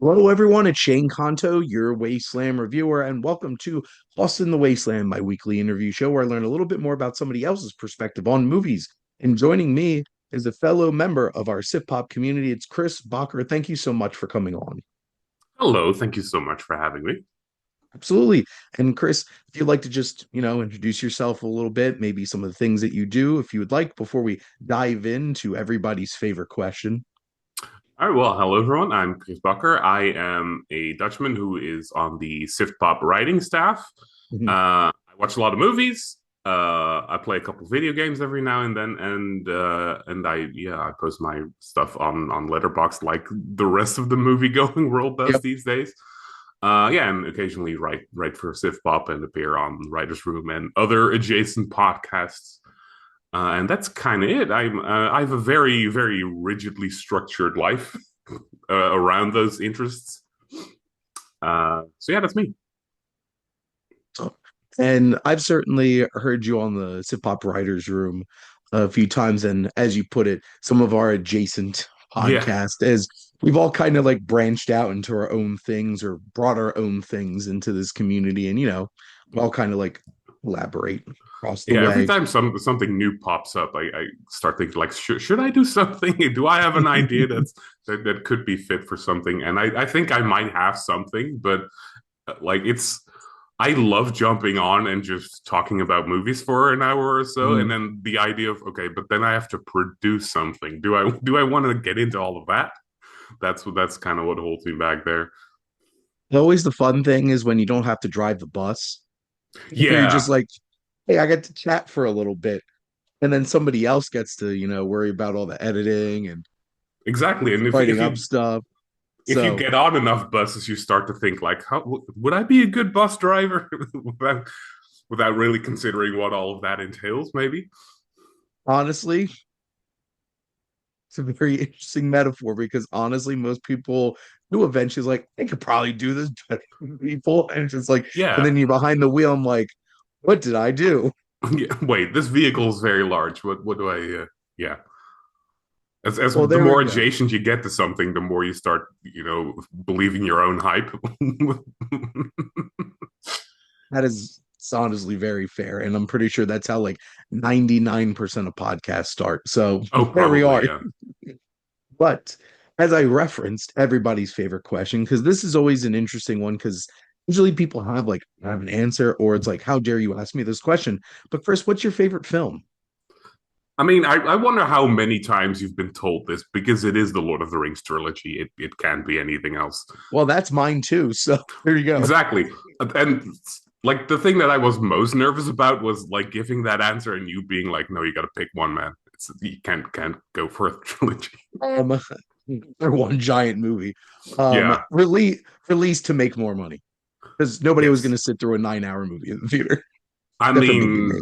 Hello, everyone. It's Shane Kanto, your Wasteland Reviewer, and welcome to Lost in the Wasteland, my weekly interview show where I learn a little bit more about somebody else's perspective on movies. And joining me is a fellow member of our SiftPop community. It's Chris Bakker. Thank you so much for coming on. Hello, thank you so much for having me. Absolutely. And Chris, if you'd like to just, introduce yourself a little bit, maybe some of the things that you do, if you would like, before we dive into everybody's favorite question. All right, well, hello everyone. I'm Chris Bakker. I am a Dutchman who is on the SiftPop writing staff. Mhm. I watch a lot of movies. I play a couple video games every now and then, and I post my stuff on Letterboxd like the rest of the movie going world does Yep. these days. And occasionally write for SiftPop and appear on Writers Room and other adjacent podcasts. And that's kind of it. I have a very very rigidly structured life around those interests. So yeah, that's me. And I've certainly heard you on the Sip Pop Writers Room a few times. And as you put it, some of our adjacent Yeah, podcasts, as we've all kind of like branched out into our own things or brought our own things into this community. And, we all kind of like collaborate across the yeah. Every way. time something new pops up, I start thinking like, should I do something? Do I have an idea that could be fit for something? And I think I might have something, but like it's I love jumping on and just talking about movies for an hour or so, and Mhm. then the idea of okay, but then I have to produce something. Do I want to get into all of that? That's kind of what holds me back there. Always the fun thing is when you don't have to drive the bus. You're Yeah, just like, hey, I get to chat for a little bit. And then somebody else gets to, worry about all the editing and exactly. And writing up stuff. if you So get on enough buses, you start to think like, how would I be a good bus driver without really considering what all of that entails? Maybe. honestly, it's a very interesting metaphor because honestly, most people do eventually like, I could probably do this better than people. And it's just like, and Yeah. then you're behind the wheel. I'm like, what did I do? Yeah. Wait, this vehicle is very large. What do I? Yeah. As Well, the there we more go. adjacent you get to something, the more you start, believing your own hype. That is it's honestly very fair. And I'm pretty sure that's how like 99% of podcasts start. So Oh, there we probably, are. yeah. But as I referenced, everybody's favorite question, because this is always an interesting one, because usually people have an answer, or it's like, how dare you ask me this question? But first, what's your favorite film? I mean, I wonder how many times you've been told this because it is the Lord of the Rings trilogy. It can't be anything else. Well, that's mine too. So there you go. Exactly. And like the thing that I was most nervous about was like giving that answer and you being like, no, you got to pick one, man. You can't go for a trilogy. Um, for one giant movie, Yeah. released to make more money because nobody was going Yes. to sit through a 9 hour movie in the theater. I Except for maybe mean, me.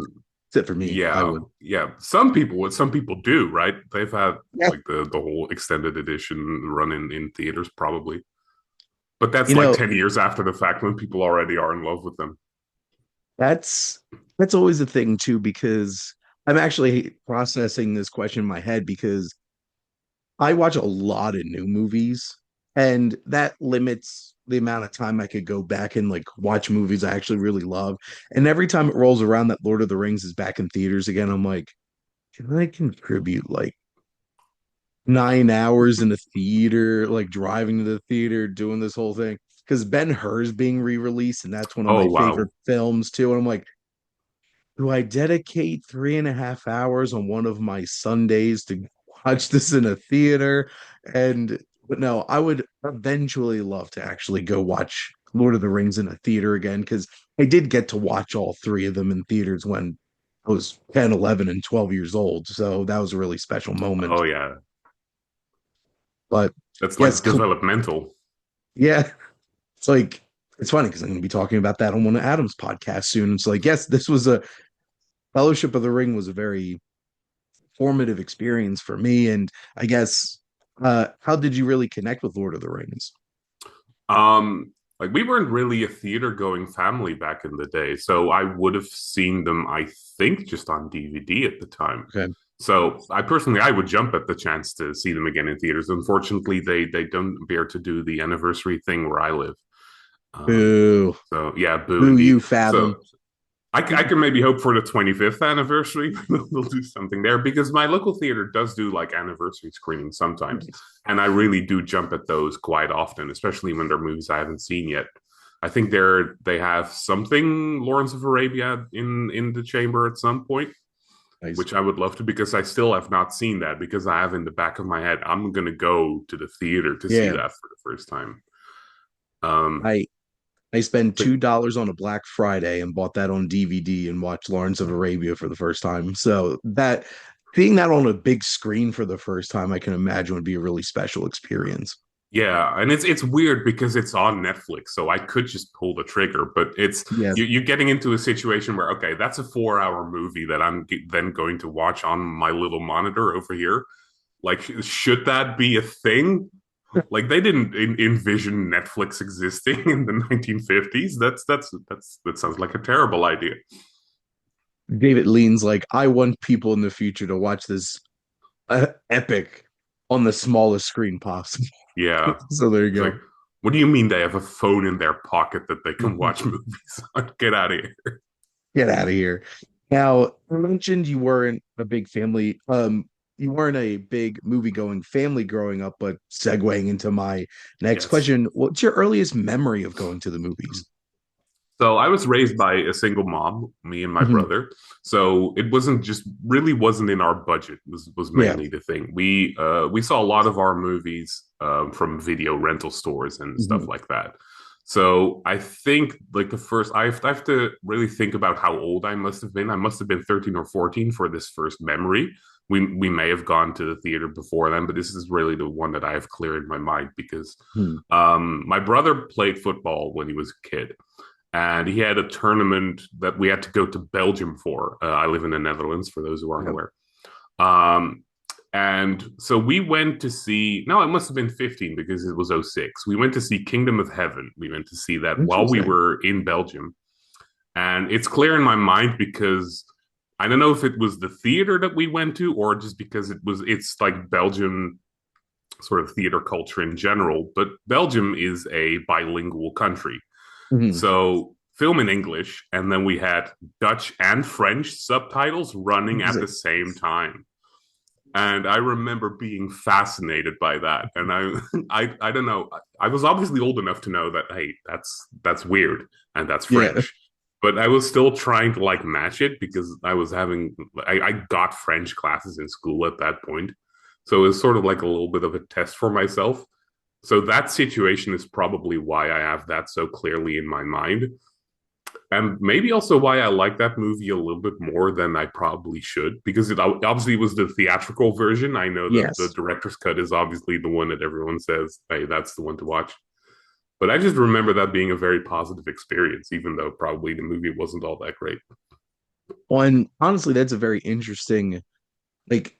Except for me, I yeah, would. yeah. Some people would. Some people do, right? They've had Yeah, like the whole extended edition run in theaters, probably. But that's you like know, 10 years after the fact when people already are in love with them. that's that's always a thing too because I'm actually processing this question in my head because I watch a lot of new movies, and that limits the amount of time I could go back and like watch movies I actually really love. And every time it rolls around that Lord of the Rings is back in theaters again, I'm like, can I contribute like 9 hours in a theater, like driving to the theater, doing this whole thing? Because Ben-Hur's being re-released, and that's one of Oh my wow. favorite films too. And I'm like, do I dedicate 3.5 hours on one of my Sundays to watch this in a theater? And but no, I would eventually love to actually go watch Lord of the Rings in a theater again because I did get to watch all three of them in theaters when I was 10, 11, and 12 years old. So that was a really special moment. Oh yeah. But That's yes, like developmental. yeah, it's like it's funny because I'm going to be talking about that on one of Adam's podcasts soon. It's like, yes, this was a Fellowship of the Ring was a very formative experience for me. And I guess, how did you really connect with Lord of the Rings? Like we weren't really a theater going family back in the day, so I would have seen them, I think, just on DVD at the time. Okay. So I would jump at the chance to see them again in theaters. Unfortunately, they don't appear to do the anniversary thing where I live. Um, Boo. so yeah, boo Boo indeed. you, Fathom. So I can maybe hope for the 25th anniversary. They'll do something there because my local theater does do like anniversary screenings sometimes. Nice. And I really do jump at those quite often, especially when they're movies I haven't seen yet. I think they have something Lawrence of Arabia in the chamber at some point, Nice. which I would love to because I still have not seen that because I have in the back of my head I'm gonna go to the theater to see Yeah. that for the first time. Um, I I spent but $2 on a Black Friday and bought that on DVD and watched Lawrence of Arabia for the first time. So that seeing that on a big screen for the first time, I can imagine would be a really special experience. Yeah, and it's weird because it's on Netflix, so I could just pull the trigger, but it's Yeah. you're getting into a situation where okay, that's a 4 hour movie that then going to watch on my little monitor over here. Like, should that be a thing? Like, they didn't envision Netflix existing in the 1950s. That sounds like a terrible idea. David leans like, I want people in the future to watch this epic on the smallest screen possible. Yeah, So there it's like, you what do you mean they have a phone in their pocket that they can go. watch movies on? Get out of here. Get out of here. Now, you mentioned you weren't a big family, you weren't a big movie-going family growing up, but segueing into my next Yes. question, what's your earliest memory of going to the movies? So I was raised by a single mom, me and my Mhm. brother. So it wasn't in our budget. Was Yeah. mainly the thing. We saw a lot of our movies from video rental stores and stuff Mhm. like that. So I think like I have to really think about how old I must have been. I must have been 13 or 14 for this first memory. We may have gone to the theater before then, but this is really the one that I have clear in my mind because Mhm. my brother played football when he was a kid and he had a tournament that we had to go to Belgium for. I live in the Netherlands, for those who aren't Yeah. aware. Um, and so we went to see, no, it must have been 15 because it was '06. We went to see Kingdom of Heaven. We went to see that while we Interesting. were in Belgium. And it's clear in my mind because I don't know if it was the theater that we went to or just because it's like Belgium sort of theater culture in general. But Belgium is a bilingual country. Mhm. So film in English, and then we had Dutch and French subtitles running at the Interesting. same time. And I remember being fascinated by that. And I don't know. I was obviously old enough to know that hey, that's weird and that's Yeah. French. But I was still trying to like match it because I got French classes in school at that point. So it was sort of like a little bit of a test for myself. So that situation is probably why I have that so clearly in my mind. And maybe also why I like that movie a little bit more than I probably should, because it obviously was the theatrical version. I know that the Yes. director's cut is obviously the one that everyone says, hey, that's the one to watch. But I just remember that being a very positive experience, even though probably the movie wasn't all that great. Well, and honestly, that's a very interesting, like,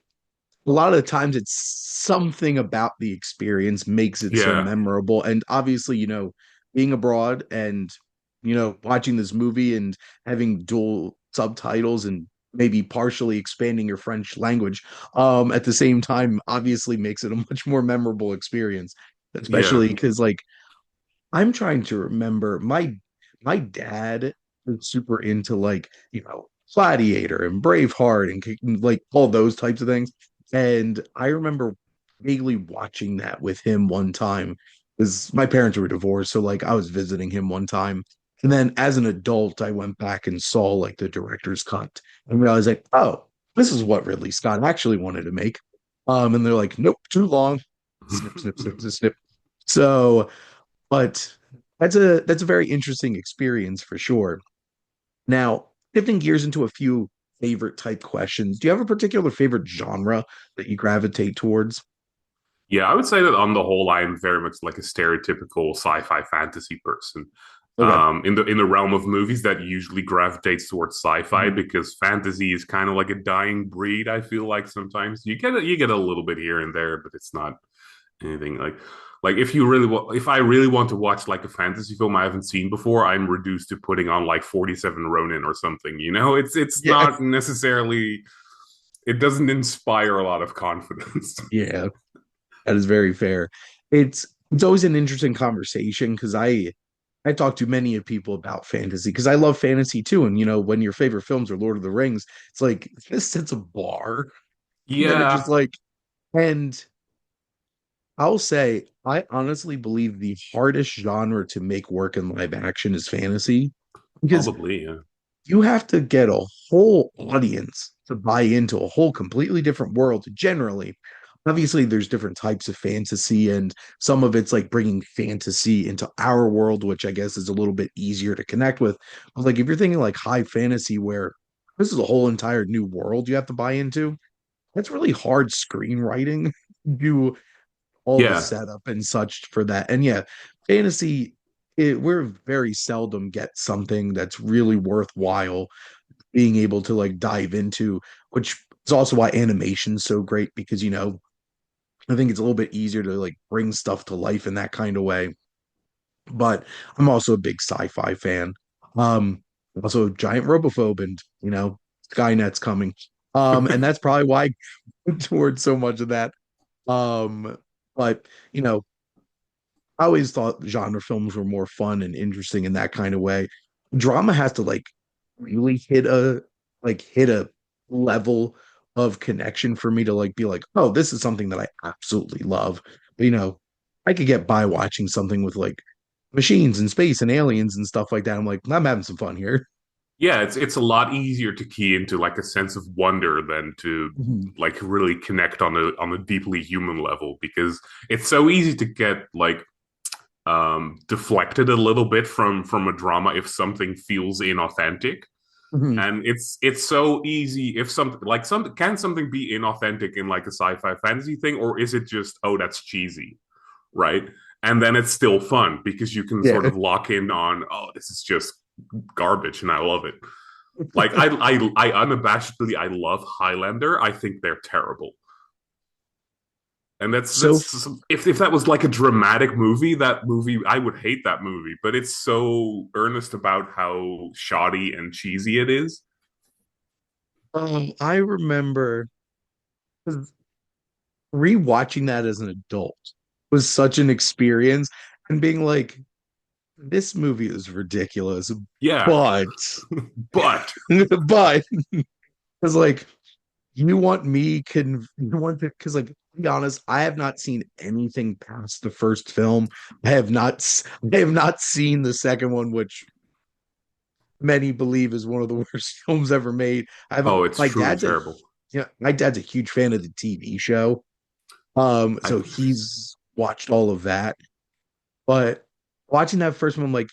a lot of the times it's something about the experience makes it so Yeah, memorable. And obviously, being abroad and, watching this movie and having dual subtitles and maybe partially expanding your French language at the same time obviously makes it a much more memorable experience, yeah, especially because like I'm trying to remember my dad was super into like, Gladiator and Braveheart and like all those types of things. And I remember vaguely watching that with him one time because my parents were divorced. So like I was visiting him one time. And then as an adult, I went back and saw like the director's cut and realized like, oh, this is what Ridley Scott actually wanted to make. And they're like, nope, too long. Snip, snip, snip, snip, snip. So but that's a very interesting experience for sure. Now, shifting gears into a few favorite type questions. Do you have a particular favorite genre that you gravitate towards? yeah. I would say that on the whole, I am very much like a stereotypical sci-fi fantasy person. Okay. In the realm of movies, that usually gravitates towards sci-fi Mhm. because fantasy is kind of like a dying breed. I feel like sometimes you get a little bit here and there, but it's not anything like if I really want to watch like a fantasy film I haven't seen before, I'm reduced to putting on like 47 Ronin or something. You know, it's Yeah. not necessarily it doesn't inspire a lot of confidence. Yeah, that is very fair. It's always an interesting conversation because I talk to many of people about fantasy because I love fantasy too. And when your favorite films are Lord of the Rings, it's like this sets a bar that are just Yeah, like, and I'll say I honestly believe the hardest genre to make work in live action is fantasy because probably. Yeah. you have to get a whole audience to buy into a whole completely different world generally. Obviously, there's different types of fantasy, and some of it's like bringing fantasy into our world, which I guess is a little bit easier to connect with. But like if you're thinking like high fantasy, where this is a whole entire new world you have to buy into, that's really hard screenwriting. Do all the Yeah. setup and such for that. And yeah, fantasy, we're very seldom get something that's really worthwhile being able to like dive into, which is also why animation's so great because I think it's a little bit easier to like bring stuff to life in that kind of way. But I'm also a big sci-fi fan. Also a giant robophobe, and Skynet's coming. And that's probably why I went towards so much of that. Um, but I always thought genre films were more fun and interesting in that kind of way. Drama has to like really hit a level of connection for me to like be like, oh, this is something that I absolutely love. But I could get by watching something with like machines and space and aliens and stuff like that. I'm like, I'm having some fun here. Yeah, it's a lot easier to key into like a sense of wonder than to Mhm. like really connect on a deeply human level because it's so easy to get like deflected a little bit from a drama if something feels inauthentic. Mhm. And it's so easy if something like some can something be inauthentic in like a sci-fi fantasy thing, or is it just, oh, that's cheesy, right? And then it's still fun because you can sort Yeah. of lock in on, oh, this is just garbage and I love it. Like I unabashedly I love Highlander. I think they're terrible. And So that's if that was like a dramatic movie, that movie I would hate that movie. But it's so earnest about how shoddy and cheesy it is. I remember rewatching that as an adult was such an experience and being like, this movie is ridiculous, Yeah, but but but it's like you want to because like to be honest, I have not seen anything past the first film. I have not seen the second one, which many believe is one of the worst films ever made. I haven't oh, it's my truly dad's a terrible. my dad's a huge fan of the TV show. I So he's watched all of that. But watching that first one, I'm like,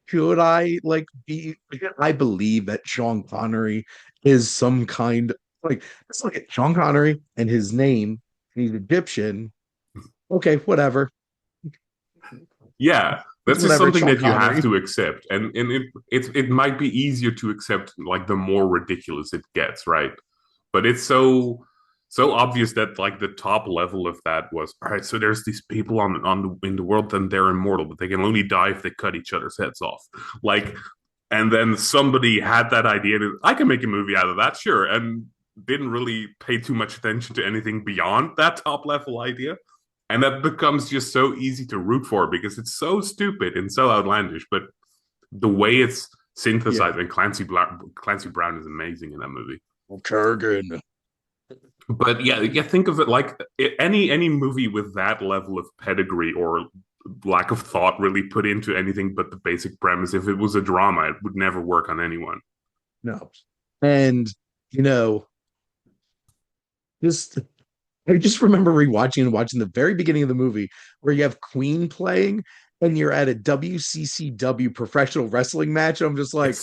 should I like be? I believe that Sean Connery is some kind like let's look at Sean Connery and his name. He's Egyptian. Okay, whatever. Yeah, It's that's just whatever. It's something Sean that you have Connery. to accept, and it might be easier to accept like the more ridiculous it gets, right? But it's so obvious that like the top level of that was all right. So there's these people in the world, and they're immortal, but they can only die if they cut each other's heads off. Like, and then somebody had that idea that I can make a movie out of that, sure, and didn't really pay too much attention to anything beyond that top level idea. And that becomes just so easy to root for because it's so stupid and so outlandish. But the way it's Yeah. synthesized, and Clancy Brown is amazing in that movie. Kurgan. But yeah, yeah, think of it like any movie with that level of pedigree or lack of thought really put into anything but the basic premise. If it was a drama, it would never work on anyone. No. And you know, just I just remember rewatching and watching the very beginning of the movie where you have Queen playing and you're at a WCCW professional wrestling match. I'm just like,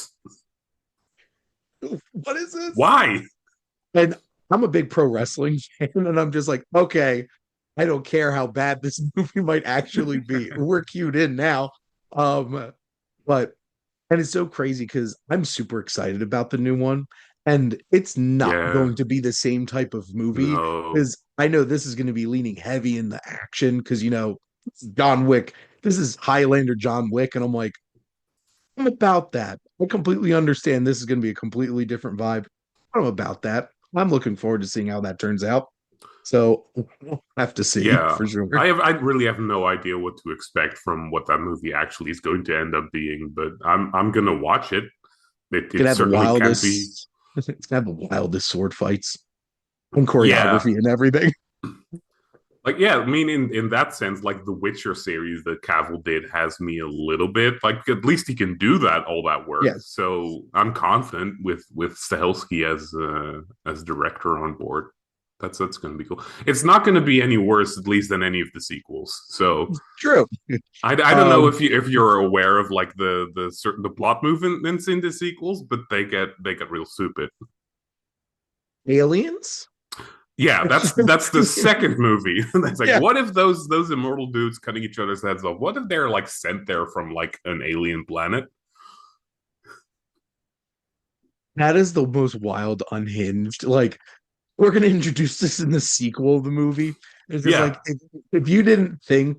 Yes. what is this? Why? And I'm a big pro wrestling fan, and I'm just like, okay, I don't care how bad this movie might actually be. We're cued in now. Um, but and it's so crazy because I'm super excited about the new one, and it's not Yeah. going to be the same type of movie No. because I know this is going to be leaning heavy in the action because John Wick. This is Highlander John Wick, and I'm like, I'm about that. I completely understand this is going to be a completely different vibe. I'm about that. I'm looking forward to seeing how that turns out. So we'll have to see Yeah, for sure. I really have no idea what to expect from what that movie actually is going to end up being, but I'm gonna watch it. Gonna It have the certainly can be. wildest. It's gonna have the wildest sword fights and Yeah, choreography and everything. like yeah, I mean in that sense, like the Witcher series that Cavill did has me a little bit like at least he can do that all that work. Yes. So I'm confident with Stahelski as director on board. That's going to be cool. It's not going to be any worse, at least, than any of the sequels. So True. I don't know Um, if you're aware of like the certain the plot movements in the sequels, but they get real stupid. aliens? Yeah, that's the second movie. That's like, Yeah, what if those immortal dudes cutting each other's heads off? What if they're like sent there from like an alien planet? that is the most wild, unhinged. Like, we're gonna introduce this in the sequel of the movie. It's just Yeah, like if you didn't think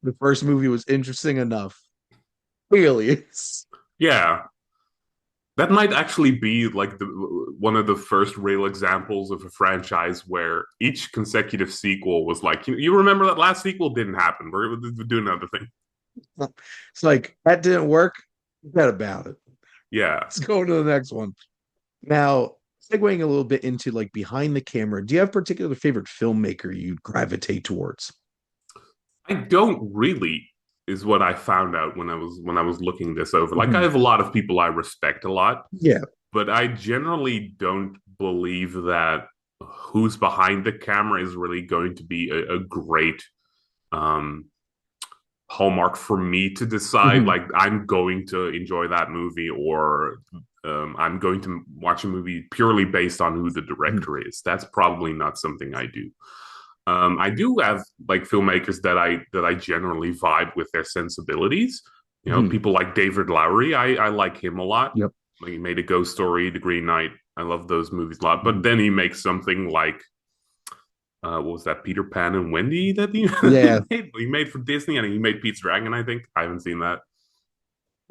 the first movie was interesting enough, clearly it's yeah. That might actually be like the one of the first real examples of a franchise where each consecutive sequel was like, you remember that last sequel didn't happen. We're doing another thing. it's like that didn't work. Forget about it. Yeah, Let's go to the next one. Now, segueing a little bit into like behind the camera, do you have a particular favorite filmmaker you gravitate towards? I don't really is what I found out when I was looking this over. Like I Mhm. have a lot of people I respect a lot, Yeah. but I generally don't believe that who's behind the camera is really going to be a great um, hallmark for me to decide. Mhm. Like I'm going to enjoy that movie, or I'm going to watch a movie purely based on who the Mhm. director is. That's probably not something I do. I do have like filmmakers that I generally vibe with their sensibilities. You know, Mhm. people like David Lowery. I like him a lot. Yep. Like he made a Ghost Story, The Green Knight. I love those movies a lot. But Mhm. then he makes something like what was that, Peter Pan and Wendy that he, Yeah. he made for Disney, and he made Pete's Dragon. I think I haven't seen that.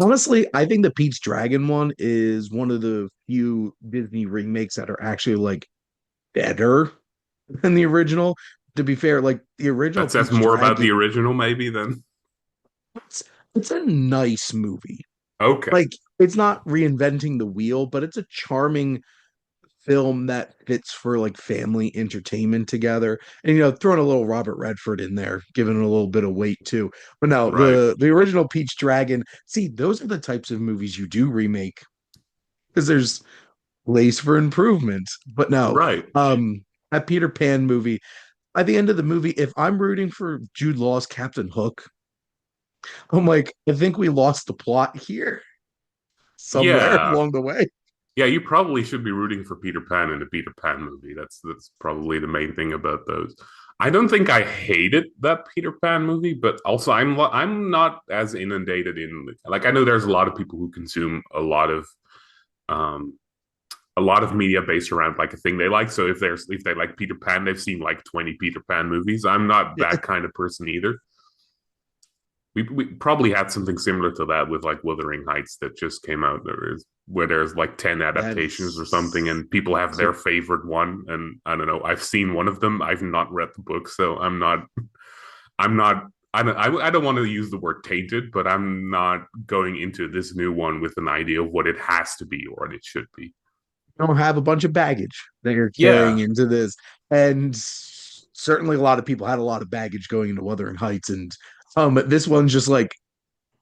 Honestly, I think the Pete's Dragon one is one of the few Disney remakes that are actually like better than the original. To be fair, like the original That says Pete's more about the Dragon, original, maybe. Then it's, it's a nice movie. okay, Like it's not reinventing the wheel, but it's a charming film that fits for like family entertainment together. And throwing a little Robert Redford in there, giving it a little bit of weight too. But no, right, the original Peach Dragon, see, those are the types of movies you do remake because there's place for improvement. But no, right. that Peter Pan movie, at the end of the movie, if I'm rooting for Jude Law's Captain Hook, I'm like, I think we lost the plot here somewhere Yeah, along the way. yeah. You probably should be rooting for Peter Pan in the Peter Pan movie. That's probably the main thing about those. I don't think I hated that Peter Pan movie, but also I'm not as inundated in like I know there's a lot of people who consume um a lot of media based around like a thing they like. So if they like Peter Pan, they've seen like 20 Peter Pan movies. I'm not Yeah, that kind of person either. We probably had something similar to that with like Wuthering Heights that just came out. Where there's like 10 that adaptations or something, is and people have so their favorite one. And I don't know. I've seen one of them. I've not read the book, so I'm not. I'm not. I don't want to use the word tainted, but I'm not going into this new one with an idea of what it has to be or what it should be. don't have a bunch of baggage that you're carrying Yeah, into this. And certainly a lot of people had a lot of baggage going into Wuthering Heights. And this one's just like,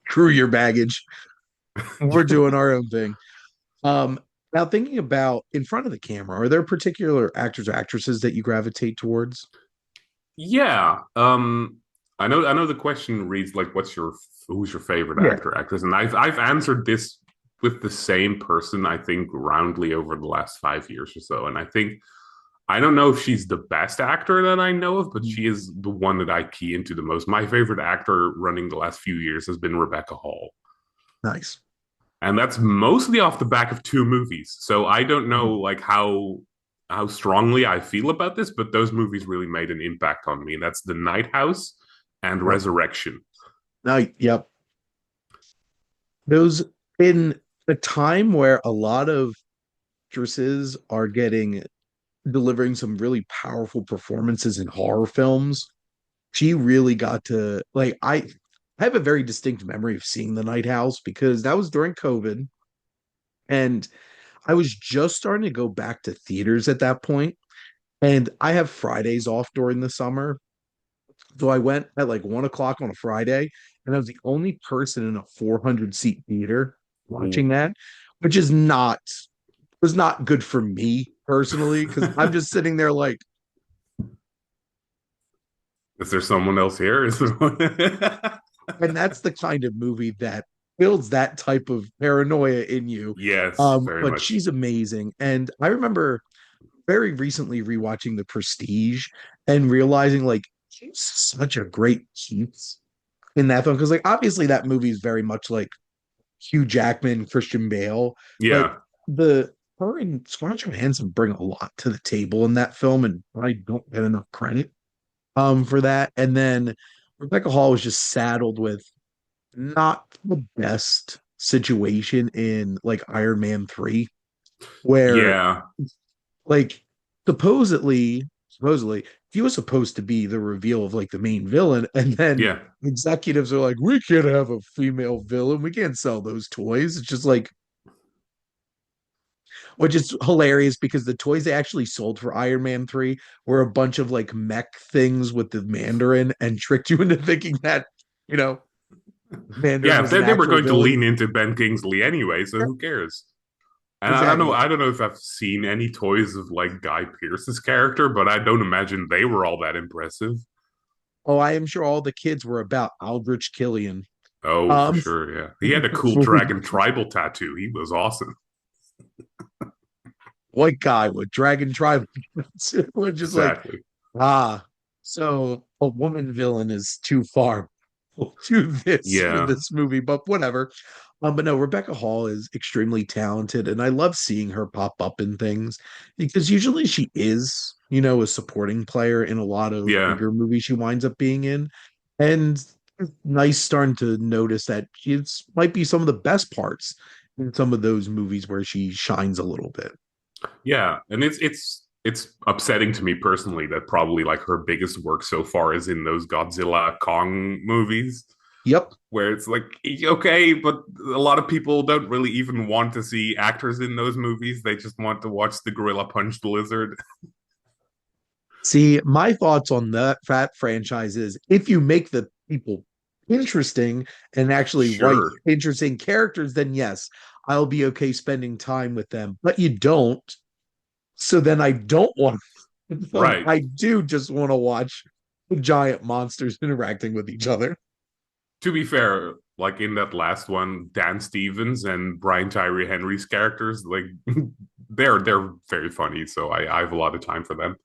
screw your baggage. We're doing our own thing. Um, Now thinking about in front of the camera, are there particular actors or actresses that you gravitate towards? yeah. I know the question reads like, "What's your who's your favorite Yeah. actor actress?" And I've answered this with the same person I think roundly over the last 5 years or so. And I think I don't know if she's the best actor that I know of, but she is the one that I key into the most. My favorite actor running the last few years has been Rebecca Hall. Nice. And that's mostly off the back of two movies. So I don't know Mhm. like how strongly I feel about this, but those movies really made an impact on me. And that's The Night House and Yep. Resurrection. No, yep. Those in the time where a lot of actresses are getting delivering some really powerful performances in horror films. She really got to like I have a very distinct memory of seeing The Night House because that was during COVID and I was just starting to go back to theaters at that point. And I have Fridays off during the summer. So I went at like 1 o'clock on a Friday, and I was the only person in a 400 seat theater Ooh. watching that, which is not was not good for me personally, because I'm just sitting there like, Is there someone else here? Is there... and that's the kind of movie that builds that type of paranoia in you. Yes, very But much. she's amazing. And I remember very recently rewatching The Prestige and realizing like she's such a great Keats in that film. Because like obviously that movie is very much like Hugh Jackman, Christian Bale, but Yeah, the her and Scarlett Johansson bring a lot to the table in that film, and I don't get enough credit for that. And then Rebecca Hall was just saddled with not the best situation in like Iron Man 3, where yeah, like supposedly he was supposed to be the reveal of like the main villain, and then yeah, executives are like, we can't have a female villain, we can't sell those toys. It's just like, which is hilarious because the toys they actually sold for Iron Man 3 were a bunch of like mech things with the Mandarin and tricked you into thinking that, you know, Mandarin yeah. was an They were actual going to villain. lean into Ben Kingsley anyway, so Yeah, who cares? And I don't know. exactly. I don't know if I've seen any toys of like Guy Pearce's character, but I don't imagine they were all that impressive. Oh, I am sure all the kids were about Aldrich Killian. Oh, for Um, sure. Yeah, he had a cool dragon tribal tattoo. He was awesome. white guy with dragon tribe. We're just like, Exactly. ah, so a woman villain is too far. We'll do this for Yeah, this movie, but whatever. But no, Rebecca Hall is extremely talented, and I love seeing her pop up in things because usually she is, a supporting player in a lot of yeah, bigger movies she winds up being in. And it's nice starting to notice that she's might be some of the best parts in some of those movies where she shines a little bit. yeah. And it's upsetting to me personally that probably like her biggest work so far is in those Godzilla Kong movies, Yep. where it's like okay, but a lot of people don't really even want to see actors in those movies. They just want to watch the gorilla punch the lizard. See, my thoughts on that franchise is if you make the people interesting and actually write Sure. interesting characters, then yes, I'll be okay spending time with them. But you don't. So then I don't want to film. Right. I do just want to watch giant monsters interacting with each other. To be fair, like in that last one, Dan Stevens and Brian Tyree Henry's characters, like they're very funny. So I have a lot of time for them.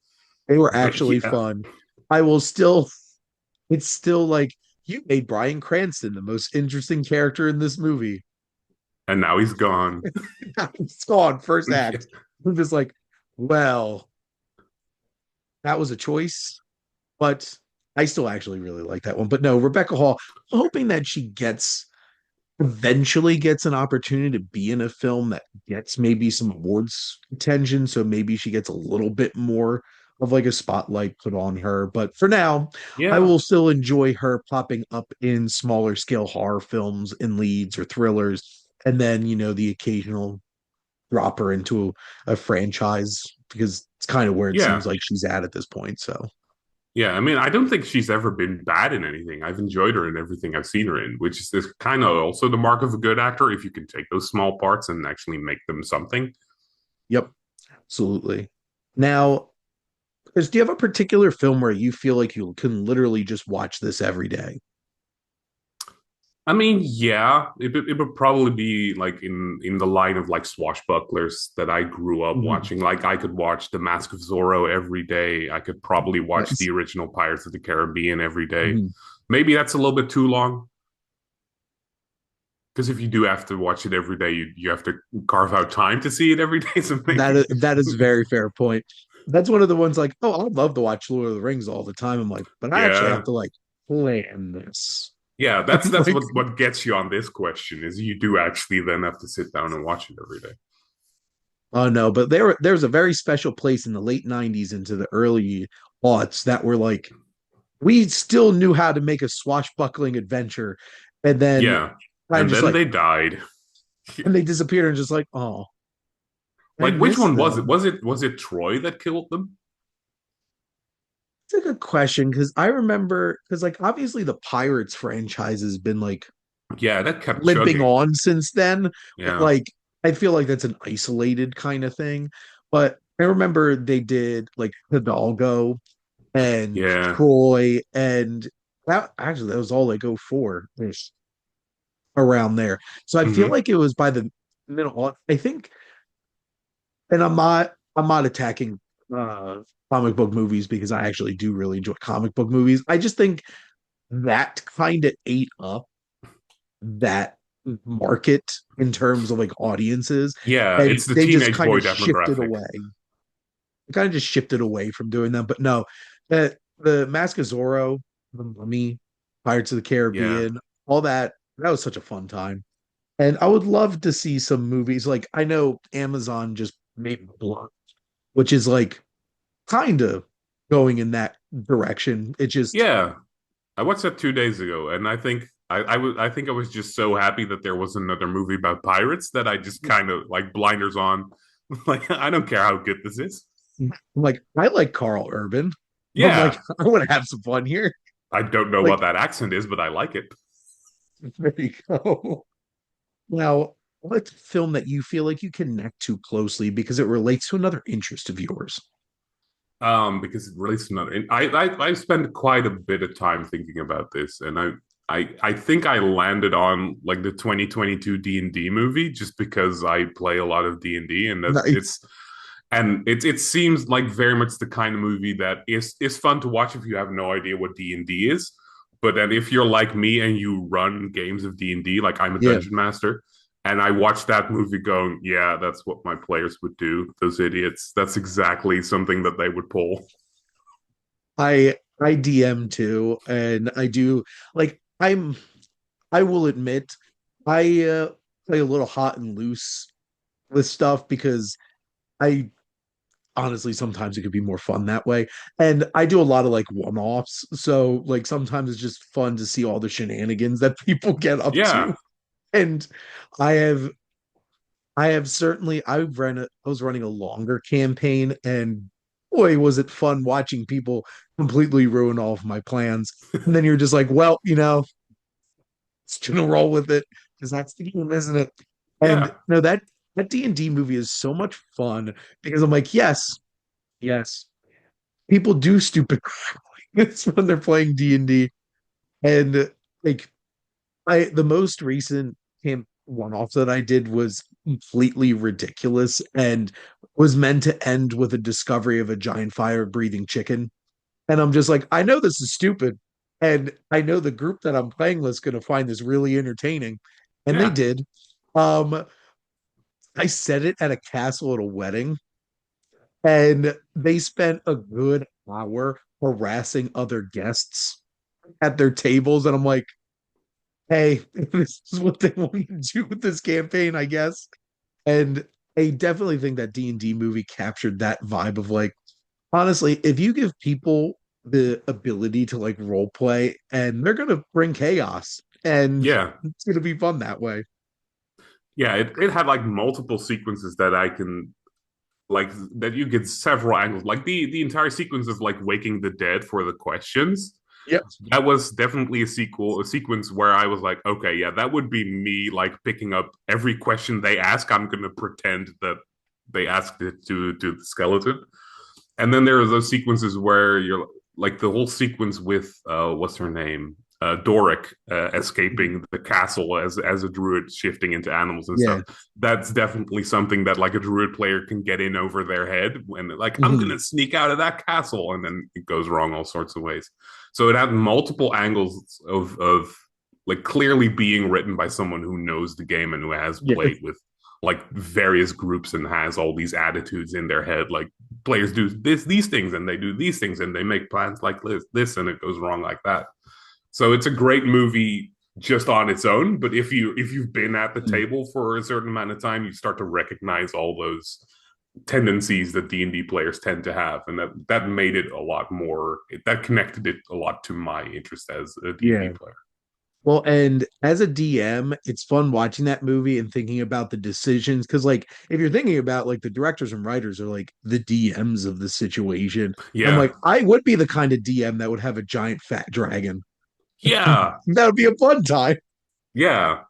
They were But actually yeah, fun. I will still, it's still like you made Bryan Cranston the most interesting character in this movie. and now he's gone. It's gone first Yeah. act. I'm just like, well, that was a choice, but I still actually really like that one. But no, Rebecca Hall, I'm hoping that she gets eventually gets an opportunity to be in a film that gets maybe some awards attention. So maybe she gets a little bit more of like a spotlight put on her. But for now, I Yeah. will still enjoy her popping up in smaller scale horror films in leads or thrillers. And then, the occasional drop her into a franchise because it's kind of where it seems Yeah. like she's at this point. So, Yeah. I mean, I don't think she's ever been bad in anything. I've enjoyed her in everything I've seen her in, which is this kind of also the mark of a good actor if you can take those small parts and actually make them something. yep, absolutely. Now, Chris, do you have a particular film where you feel like you can literally just watch this every day? I mean, yeah, it would probably be like in the line of like swashbucklers that I grew up Mhm. watching. Like I could watch The Mask of Zorro every day. I could probably watch the Nice. original Pirates of the Caribbean every day. Mhm. Maybe that's a little bit too long because if you do have to watch it every day, you have to carve out time to see it every day. So That maybe, is a very fair point. That's one of the ones like, oh, I'd love to watch Lord of the Rings all the time. I'm like, but I actually have yeah, to like plan this. yeah. That's Like, what gets you on this question is you do actually then have to sit down and watch it every day. Oh no, but there was a very special place in the late 90s into the early aughts that were like we still knew how to make a swashbuckling adventure, and then Yeah. kind of And just then like they died. and they disappeared and just like, oh, I Like which miss one was it? them. Was it Troy that killed them? It's a good question because I remember because like obviously the Pirates franchise has been like Yeah, that kept limping chugging. on since then, but Yeah. like I feel like that's an isolated kind of thing. But I remember they did like Hidalgo and Yeah. Troy, and that actually that was all like '04 ish around there. So I feel Hmm. like it was by the middle. I think, and I'm not attacking comic book movies because I actually do really enjoy comic book movies. I just think that kind of ate up that market in terms of like audiences, Yeah, and it's the they just teenage kind boy of shifted demographic. away. They kind of just shifted away from doing them. But no, the Mask of Zorro, the Mummy, Pirates of the Yeah. Caribbean, all that. That was such a fun time. And I would love to see some movies. Like I know Amazon just made Blunt, which is like kind of going in that direction. It just Yeah. I watched that 2 days ago, and I think I was just so happy that there was another movie about pirates that I just kind of like blinders on. Like I don't care how good this is. I'm like, I like Carl Urban. I'm like, Yeah, I want to have some fun here. I don't know what Like, that accent is, but I like it. there you go. Now, what's a film that you feel like you connect to closely because it relates to another interest of yours? Because it relates to another. And I spent quite a bit of time thinking about this, and I think I landed on like the 2022 D&D movie just because I play a lot of D&D, and that Nice. it seems like very much the kind of movie that is fun to watch if you have no idea what D&D is. But then if you're like me and you run games of D&D, like I'm a Yeah. dungeon master, and I watched that movie going, yeah, that's what my players would do. Those idiots. That's exactly something that they would pull. I DM too, and I do like I will admit I play a little hot and loose with stuff because I honestly sometimes it could be more fun that way. And I do a lot of like one-offs. So like sometimes it's just fun to see all the shenanigans that people get up to. Yeah. And I have I have certainly I was running a longer campaign and boy was it fun watching people completely ruin all of my plans. And then you're just like, well, it's gonna roll with it because that's the game, isn't it? And Yeah. no, that D&D movie is so much fun because I'm like, yes, yes, people do stupid crap like this when they're playing D&D. And like the most recent camp one-off that I did was completely ridiculous and was meant to end with a discovery of a giant fire-breathing chicken. And I'm just like, I know this is stupid. And I know the group that I'm playing with is going to find this really entertaining. And they Yeah. did. I said it at a castle at a wedding, and they spent a good hour harassing other guests at their tables. And I'm like, hey, this is what they want you to do with this campaign, I guess. And I definitely think that D&D movie captured that vibe of like, honestly, if you give people the ability to like role play and they're gonna bring chaos and Yeah. it's gonna be fun that way. Yeah. It had like multiple sequences that I can like that you get several angles. Like the entire sequence of like waking the dead for the questions. Yep. That was definitely a sequence where I was like, okay, yeah, that would be me like picking up every question they ask. I'm gonna pretend that they asked it to the skeleton. And then there are those sequences where you're like the whole sequence with what's her name, Doric escaping the castle as a druid shifting into animals and Yeah. stuff. That's definitely something that like a druid player can get in over their head when like I'm Mhm. gonna sneak out of that castle, and then it goes wrong all sorts of ways. So it had multiple angles of like clearly being written by someone who knows the game and who has Yeah. played with like various groups and has all these attitudes in their head. Like players do these things and they do these things and they make plans like this and it goes wrong like that. So it's a great movie just on its own. But if you've been at the Mhm. table for a certain amount of time, you start to recognize all those tendencies that D&D players tend to have, and that made it a lot more. That connected it a lot to my interest as a D&D Yeah. player. Well, and as a DM, it's fun watching that movie and thinking about the decisions. Cause like if you're thinking about like the directors and writers are like the DMs of the situation. I'm Yeah, like, I would be the kind of DM that would have a giant fat dragon. yeah, That would be a fun time. yeah.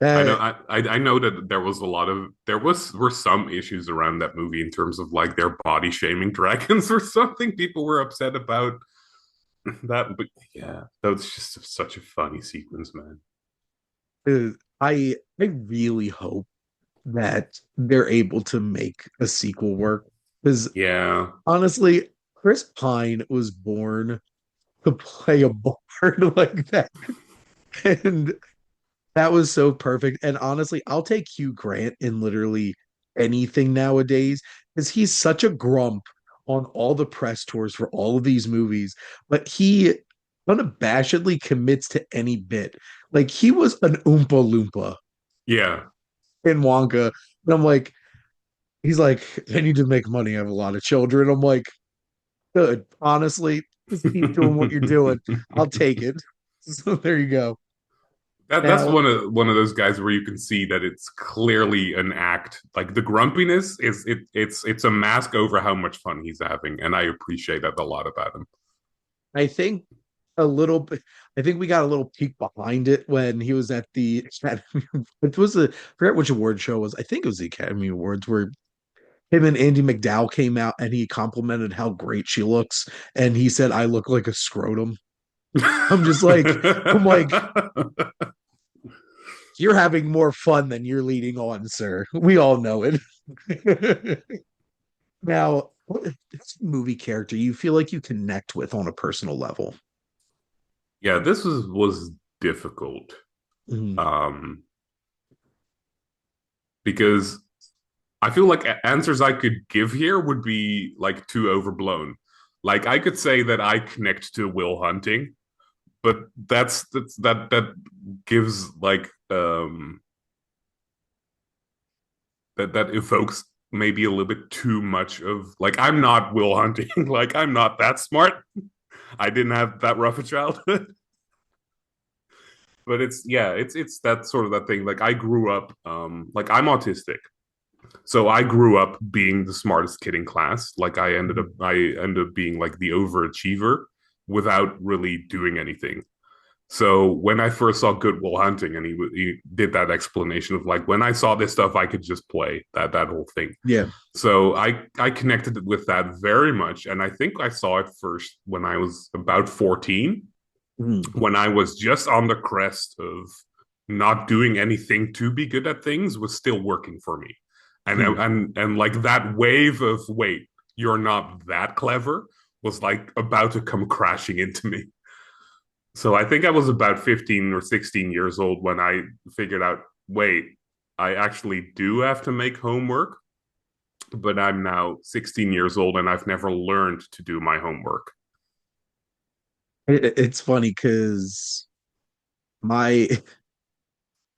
I know. Uh, I know that there were some issues around that movie in terms of like their body shaming dragons or something. People were upset about that, but yeah, that was just such a funny sequence, man. uh, I really hope that they're able to make a sequel work. Because Yeah, honestly, Chris Pine was born to play a bard like that. And that was so perfect. And honestly, I'll take Hugh Grant in literally anything nowadays because he's such a grump on all the press tours for all of these movies, but he unabashedly commits to any bit. Like he was an Oompa Loompa yeah. in Wonka. And I'm like, he's like, I need to make money. I have a lot of children. I'm like, good. Honestly, just keep doing what you're doing. I'll take it. So there you go. That's Now, one of those guys where you can see that it's clearly an act. Like the grumpiness it's a mask over how much fun he's having, and I appreciate that a lot about him. I think a little bit. I think we got a little peek behind it when he was at the Academy. It was a I forget which award show it was. I think it was the Academy Awards where him and Andy McDowell came out and he complimented how great she looks, and he said, "I look like a scrotum." I'm just I'm like, you're having more fun than you're leading on, sir. We all know it. Now, what's a movie character you feel like you connect with on a personal level? Yeah, this was difficult. Mm, Um, because I feel like answers I could give here would be like too overblown. Like I could say that I connect to Will Hunting, but that gives like that evokes maybe a little bit too much of like I'm not Will Hunting, like I'm not that smart. I didn't have that rough a childhood. But it's that sort of that thing. Like I grew up like I'm autistic. So I grew up being the smartest kid in class. Like mm, I ended up being like the overachiever without really doing anything. So when I first saw Good Will Hunting, and he did that explanation of like when I saw this stuff, I could just play that whole thing. yeah. So I connected with that very much, and I think I saw it first when I was about 14, Mm, when I was just on the crest of not doing anything to be good at things was still working for me. mm. And like that wave of wait, you're not that clever was like about to come crashing into me. So I think I was about 15 or 16 years old when I figured out, wait, I actually do have to make homework, but I'm now 16 years old and I've never learned to do my homework. It's funny because my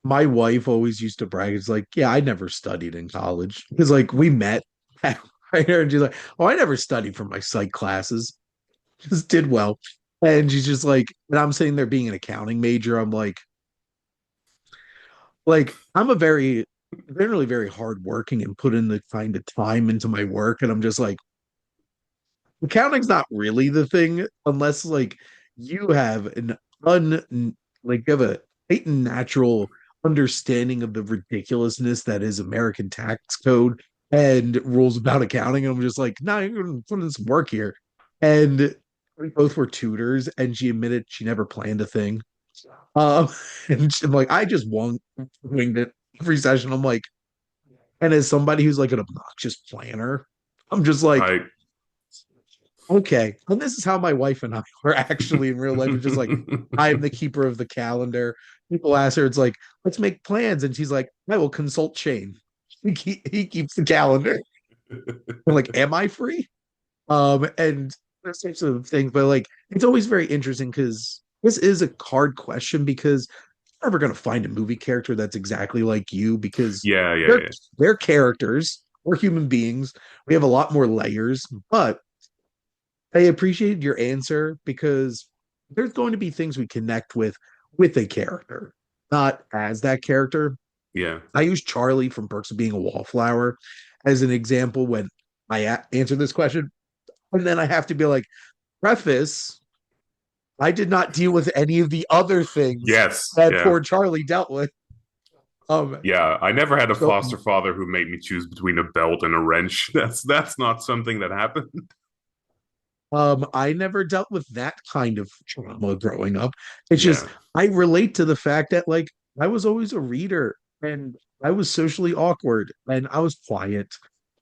my wife always used to brag. It's like, yeah, I never studied in college because like we met right here, and she's like, oh, I never studied for my psych classes, just did well. And she's just like, and I'm sitting there being an accounting major. I'm like I'm a very generally very hardworking and put in the kind of time into my work, and I'm just like accounting's not really the thing unless like you have an like you have a heightened natural understanding of the ridiculousness that is American tax code and rules about accounting. And I'm just like, no, nah, you're gonna put in some work here. And we both were tutors, and she admitted she never planned a thing. Um, and I'm like, I just winged it every session. I'm like, and as somebody who's like an obnoxious planner, I'm just like, I okay. And this is how my wife and I were actually in real life. It's just like, I am the keeper of the calendar. People ask her, it's like, let's make plans. And she's like, I will consult Shane. He keeps the calendar. I'm like, am I free? And those types of things. But like, it's always very interesting because this is a hard question because never going to find a movie character that's exactly like you because Yeah, yeah, they're yeah, they're characters. We're human beings. We have a lot more layers, but I appreciated your answer because there's going to be things we connect with a character, not as that character. yeah. I use Charlie from Perks of Being a Wallflower as an example when answer this question, and then I have to be like, preface, I did not deal with any of the other things Yes, that yeah. poor Charlie dealt with. Yeah, I never had a So foster father who made me choose between a belt and a wrench. That's not something that happened. I never dealt with that kind of trauma growing up. It's just Yeah, I relate to the fact that like I was always a reader and I was socially awkward and I was quiet.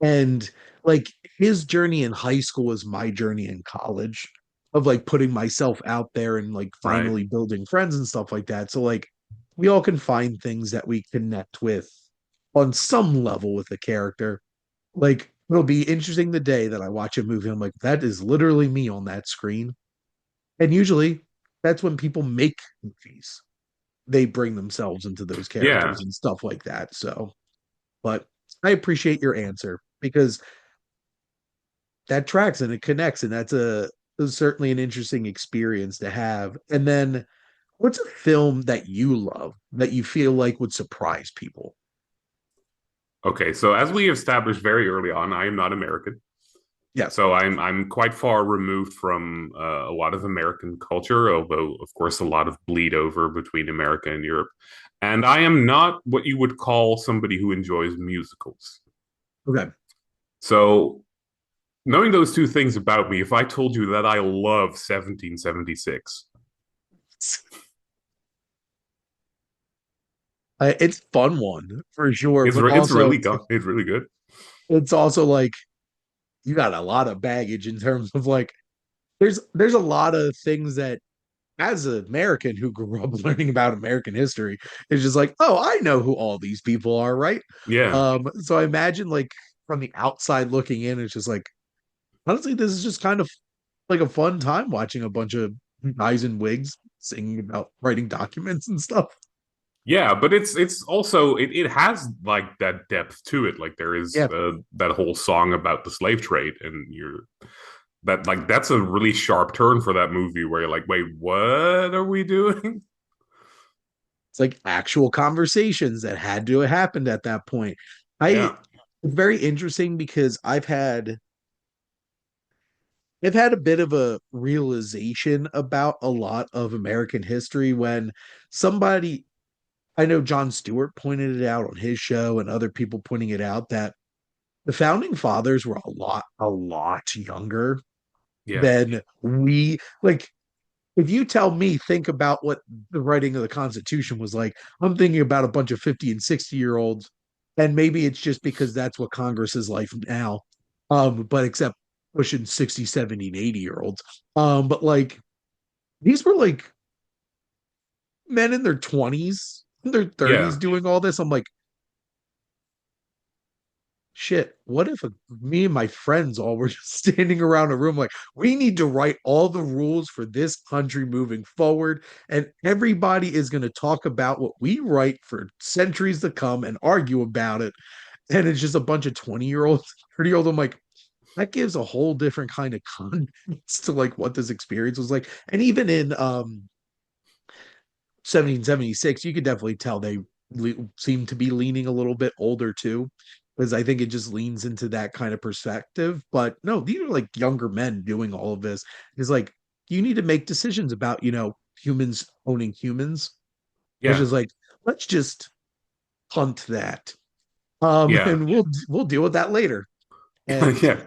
And like his journey in high school was my journey in college of like putting myself out there and like right. finally building friends and stuff like that. So like we all can find things that we connect with on some level with a character. Like it'll be interesting the day that I watch a movie. I'm like, that is literally me on that screen. And usually that's when people make movies. They bring themselves into those Yeah, characters and stuff like that. So, but I appreciate your answer because that tracks and it connects, and that's certainly an interesting experience to have. And then what's a film that you love that you feel like would surprise people? okay, so as we established very early on, I am not American. Yes. So I'm quite far removed from a lot of American culture, although of course a lot of bleed over between America and Europe. And I am not what you would call somebody who enjoys musicals. Okay. So knowing those two things about me, if I told you that I love 1776, It's fun one for sure, but it's also it's really good. it's also like you got a lot of baggage in terms of like there's a lot of things that as an American who grew up learning about American history, it's just like, oh, I know who all these people are, right? Yeah. So I imagine like from the outside looking in, it's just like honestly, this is just kind of like a fun time watching a bunch of guys in wigs singing about writing documents and stuff. Yeah, but it's also it has like that depth to it. Like there is Yeah, that whole song about the slave trade, and you're that like that's a really sharp turn for that movie where you're like, wait, what are we doing? it's like actual conversations that had to have happened at that point. I Yeah, it's very interesting because I've had a bit of a realization about a lot of American history when somebody I know John Stewart pointed it out on his show and other people pointing it out that the founding fathers were a lot younger yeah, than we like if you tell me think about what the writing of the Constitution was like, I'm thinking about a bunch of 50 and 60-year olds. And maybe it's just because that's what Congress is like now. But except pushing 60, 70, and 80-year olds. But like these were like men in their 20s, their yeah, 30s doing all this. I'm like, shit, what if me and my friends all were just standing around a room like, we need to write all the rules for this country moving forward, and everybody is going to talk about what we write for centuries to come and argue about it. And it's just a bunch of 20-year-olds, 30-year-olds. I'm like, that gives a whole different kind of context to like what this experience was like. And even in 1776, you could definitely tell they seem to be leaning a little bit older too, because I think it just leans into that kind of perspective. But no, these are like younger men doing all of this. It's like you need to make decisions about, humans owning humans. It's yeah, just like, let's just punt that. yeah, And we'll deal with that later. And yeah,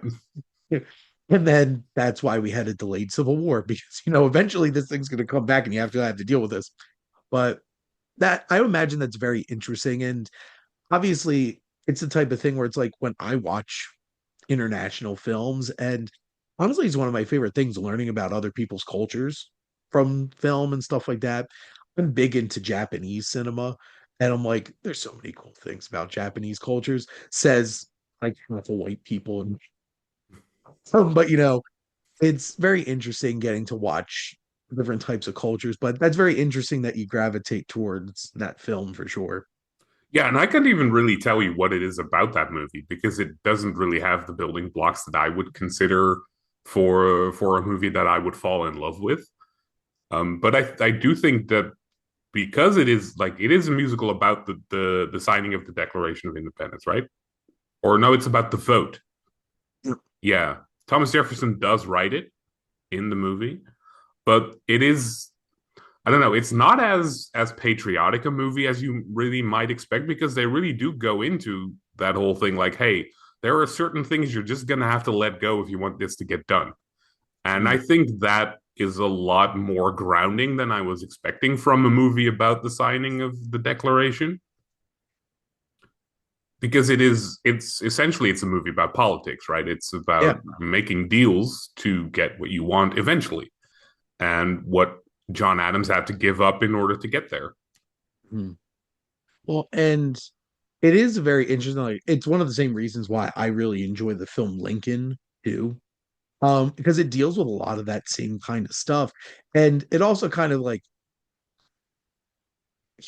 and then that's why we had a delayed civil war because eventually this thing's going to come back and you have to deal with this. But that I imagine that's very interesting. And obviously, it's the type of thing where it's like when I watch international films, and honestly, it's one of my favorite things learning about other people's cultures from film and stuff like that. I'm big into Japanese cinema, and I'm like, there's so many cool things about Japanese cultures, says like half of white people. But it's very interesting getting to watch. different types of cultures. But that's very interesting that you gravitate towards that film for sure. Yeah, and I can't even really tell you what it is about that movie because it doesn't really have the building blocks that I would consider for a movie that I would fall in love with. But I do think that because it is a musical about the signing of the Declaration of Independence, right? Or no, it's about the vote. Yeah, Thomas Jefferson does write it in the movie, but it is, I don't know, it's not as patriotic a movie as you really might expect because they really do go into that whole thing like, hey, there are certain things you're just gonna have to let go if you want this to get done. And I Mm. think that is a lot more grounding than I was expecting from a movie about the signing of the Declaration. Because it's essentially it's a movie about politics, right? It's Yeah. about making deals to get what you want eventually and what John Adams had to give up in order to get there. Mm. Well, and it is very interesting. Like, it's one of the same reasons why I really enjoy the film Lincoln too. Because it deals with a lot of that same kind of stuff. And it also kind of like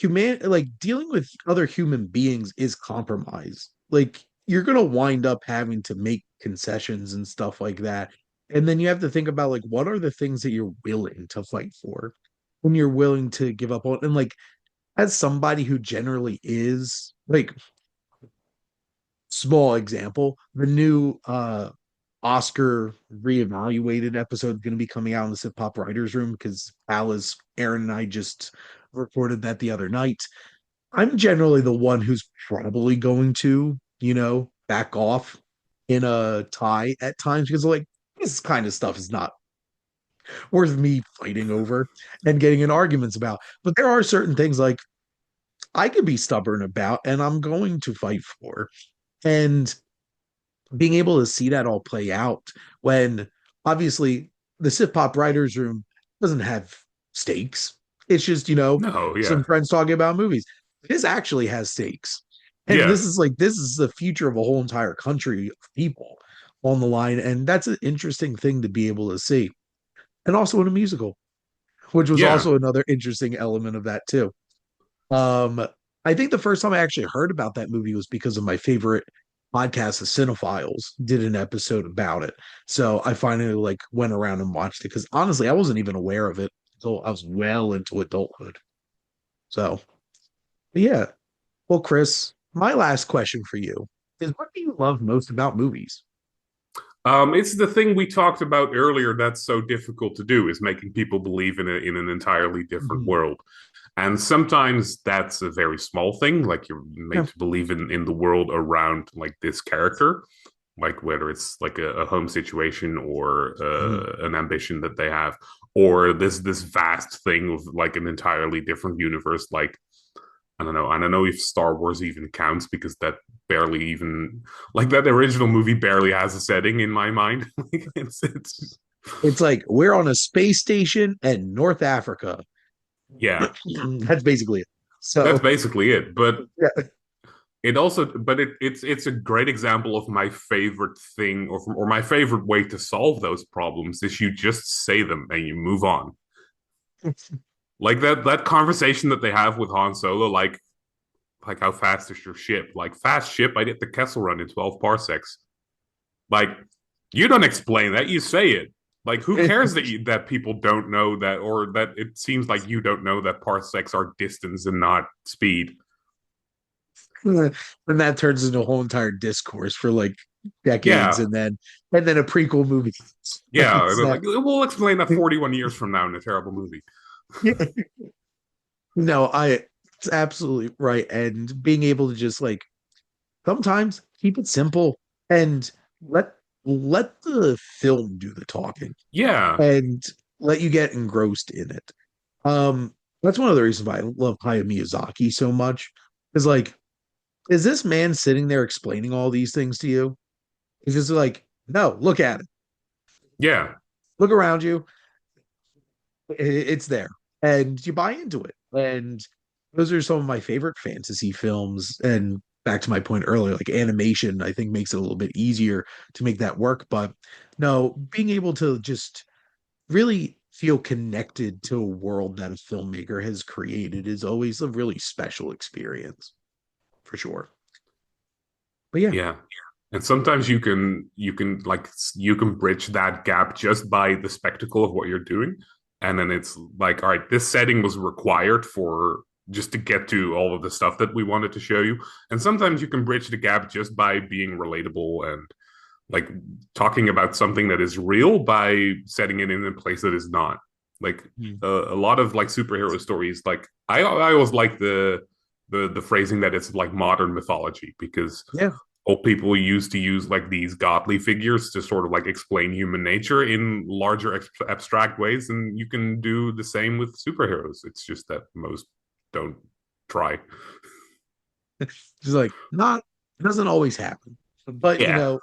like dealing with other human beings is compromise. Like you're gonna wind up having to make concessions and stuff like that. And then you have to think about like what are the things that you're willing to fight for when you're willing to give up on, and like as somebody who generally is like, small example, the new Oscar reevaluated episode going to be coming out in the SiftPop writers room because Alice, Aaron, and I just recorded that the other night. I'm generally the one who's probably going to, back off in a tie at times because like this kind of stuff is not worth me fighting over and getting in arguments about. But there are certain things like I could be stubborn about and I'm going to fight for. And being able to see that all play out when obviously the Sip Pop writers room doesn't have stakes. It's just, No, yeah. some friends talking about movies. This actually has stakes. And Yeah. this is the future of a whole entire country of people on the line. And that's an interesting thing to be able to see. And also in a musical, which was Yeah. also another interesting element of that too. Um, I think the first time I actually heard about that movie was because of my favorite podcast, the Cinephiles, did an episode about it. So I finally like went around and watched it because honestly, I wasn't even aware of it until I was well into adulthood. So yeah. Well, Chris, my last question for you is what do you love most about movies? It's the thing we talked about earlier that's so difficult to do is making people believe in an entirely different Mhm. world. And sometimes that's a very small thing, like you're Yeah. made to believe in the world around like this character, like whether it's like a home situation or Mhm. an ambition that they have, or this vast thing of like an entirely different universe, like I don't know. I don't know if Star Wars even counts because that barely even like that original movie barely has a setting in my mind. It's It's like we're on a space station in North Africa. yeah, That's basically it. that's So basically it. But yeah. it also but it's a great example of my favorite thing or my favorite way to solve those problems is you just say them and you move on. Like that conversation that they have with Han Solo, like how fast is your ship? Like fast ship, I did the Kessel Run in 12 parsecs. Like you don't explain that, you say it. Like who cares that people don't know that or that it seems like you don't know that parsecs are distance and not speed. And that turns into a whole entire discourse for like decades, Yeah. and then a prequel movie. Yeah, It's like that. we'll explain that 41 years from now in a terrible movie. No, it's absolutely right. And being able to just like sometimes keep it simple and let let the film do the talking Yeah. and let you get engrossed in it. That's one of the reasons why I love Hayao Miyazaki so much. Is like, is this man sitting there explaining all these things to you? He's just like, no, look at it. Yeah. Look around you. It's there. And you buy into it. And those are some of my favorite fantasy films. And back to my point earlier, like animation, I think makes it a little bit easier to make that work. But no, being able to just really feel connected to a world that a filmmaker has created is always a really special experience, for sure. But yeah, Yeah. And sometimes you can bridge that gap just by the spectacle of what you're doing. And then it's like, all right, this setting was required for just to get to all of the stuff that we wanted to show you. And sometimes you can bridge the gap just by being relatable and like talking about something that is real by setting it in a place that is not. Like mm, a lot of like superhero stories, like I always like the phrasing that it's like modern mythology because yeah, old people used to use like these godly figures to sort of like explain human nature in larger abstract ways, and you can do the same with superheroes. It's just that most don't try. just like not it doesn't always happen, but Yeah,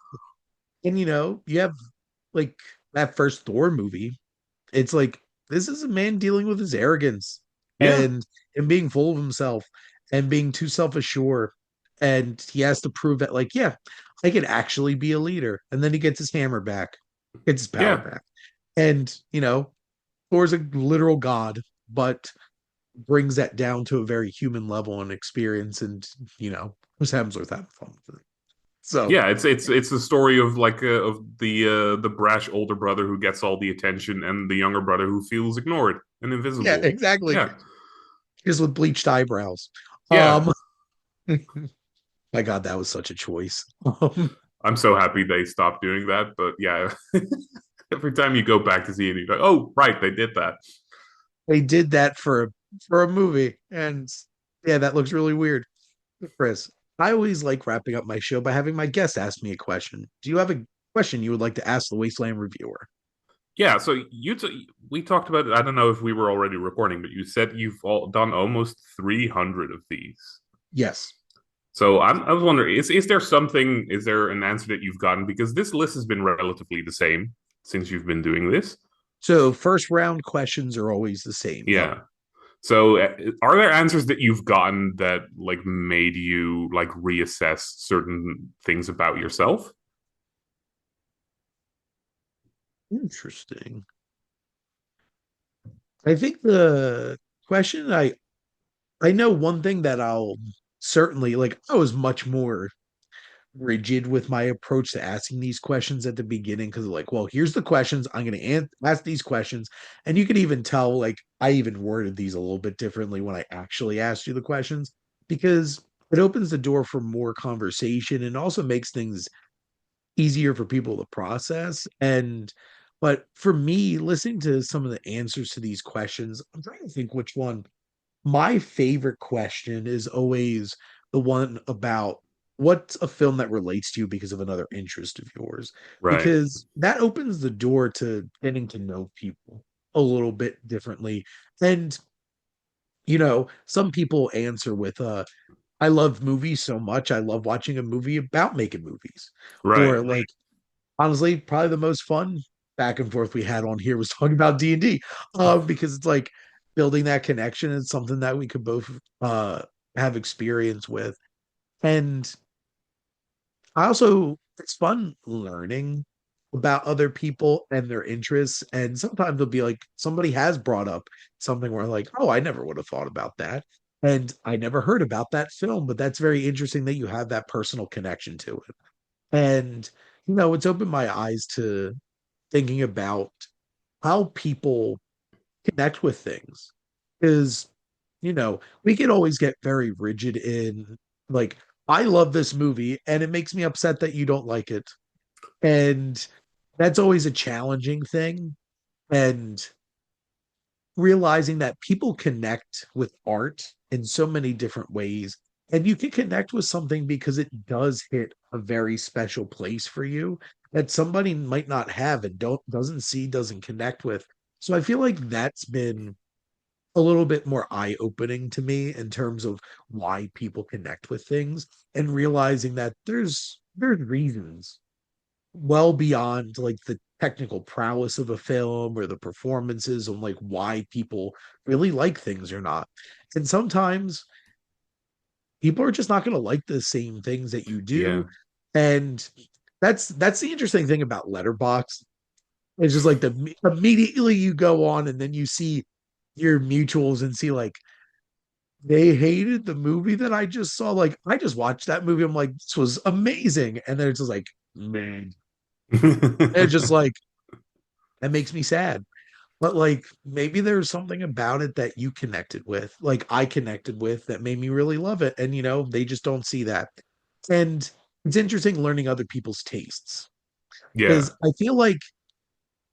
you have like that first Thor movie. It's like this is a man dealing with his arrogance yeah, and being full of himself and being too self-assured. And he has to prove that, like, yeah, I can actually be a leader. And then he gets his hammer back, gets his power yeah. back. And, Thor's a literal god, but brings that down to a very human level and experience. And, Chris Hemsworth having fun with it. So, Yeah, it's the story of like of the brash older brother who gets all the attention and the younger brother who feels ignored and yeah, invisible. exactly. Yeah, Just with bleached eyebrows. yeah. Um, my God, that was such a choice. I'm so happy they stopped doing that. But yeah, every time you go back to see it, you're like, oh, right, they did that. They did that for a movie, and yeah, that looks really weird. Chris, I always like wrapping up my show by having my guests ask me a question. Do you have a question you would like to ask the Wasteland Reviewer? Yeah, so we talked about it. I don't know if we were already recording, but you said you've all done almost 300 of these. Yes. So I was wondering, is there an answer that you've gotten? Because this list has been relatively the same since you've been doing this. So first round questions are always the same. Yep. Yeah. So are there answers that you've gotten that like made you like reassess certain things about yourself? Interesting. I think the question I know one thing that I'll certainly like I was much more rigid with my approach to asking these questions at the beginning because like, well, here's the questions I'm going to ask these questions, and you can even tell like I even worded these a little bit differently when I actually asked you the questions because it opens the door for more conversation and also makes things easier for people to process. And but for me, listening to some of the answers to these questions, I'm trying to think which one my favorite question is always the one about what's a film that relates to you because of another interest of yours, Right. because that opens the door to getting to know people a little bit differently. And, some people answer with, I love movies so much. I love watching a movie about making movies. Right. Or like, honestly, probably the most fun back and forth we had on here was talking about D&D, because it's like building that connection is something that we could both have experience with. And I also, it's fun learning about other people and their interests. And sometimes it'll be like somebody has brought up something where like, oh, I never would have thought about that. And I never heard about that film, but that's very interesting that you have that personal connection to it. And, it's opened my eyes to thinking about how people connect with things. Is, we can always get very rigid in like, I love this movie and it makes me upset that you don't like it. And that's always a challenging thing. And realizing that people connect with art in so many different ways. And you can connect with something because it does hit a very special place for you that somebody might not have and doesn't see, doesn't connect with. So I feel like that's been a little bit more eye-opening to me in terms of why people connect with things and realizing that there's reasons well beyond like the technical prowess of a film or the performances and like why people really like things or not. And sometimes people are just not going to like the same things that you Yeah. do. And that's the interesting thing about Letterboxd. It's just like the immediately you go on and then you see your mutuals and see like they hated the movie that I just saw. Like I just watched that movie. I'm like, this was amazing. And then it's just like, man, and it's just like that makes me sad. But like maybe there's something about it that you connected with, like I connected with that made me really love it. And they just don't see that. And it's interesting learning other people's tastes Yeah, because I feel like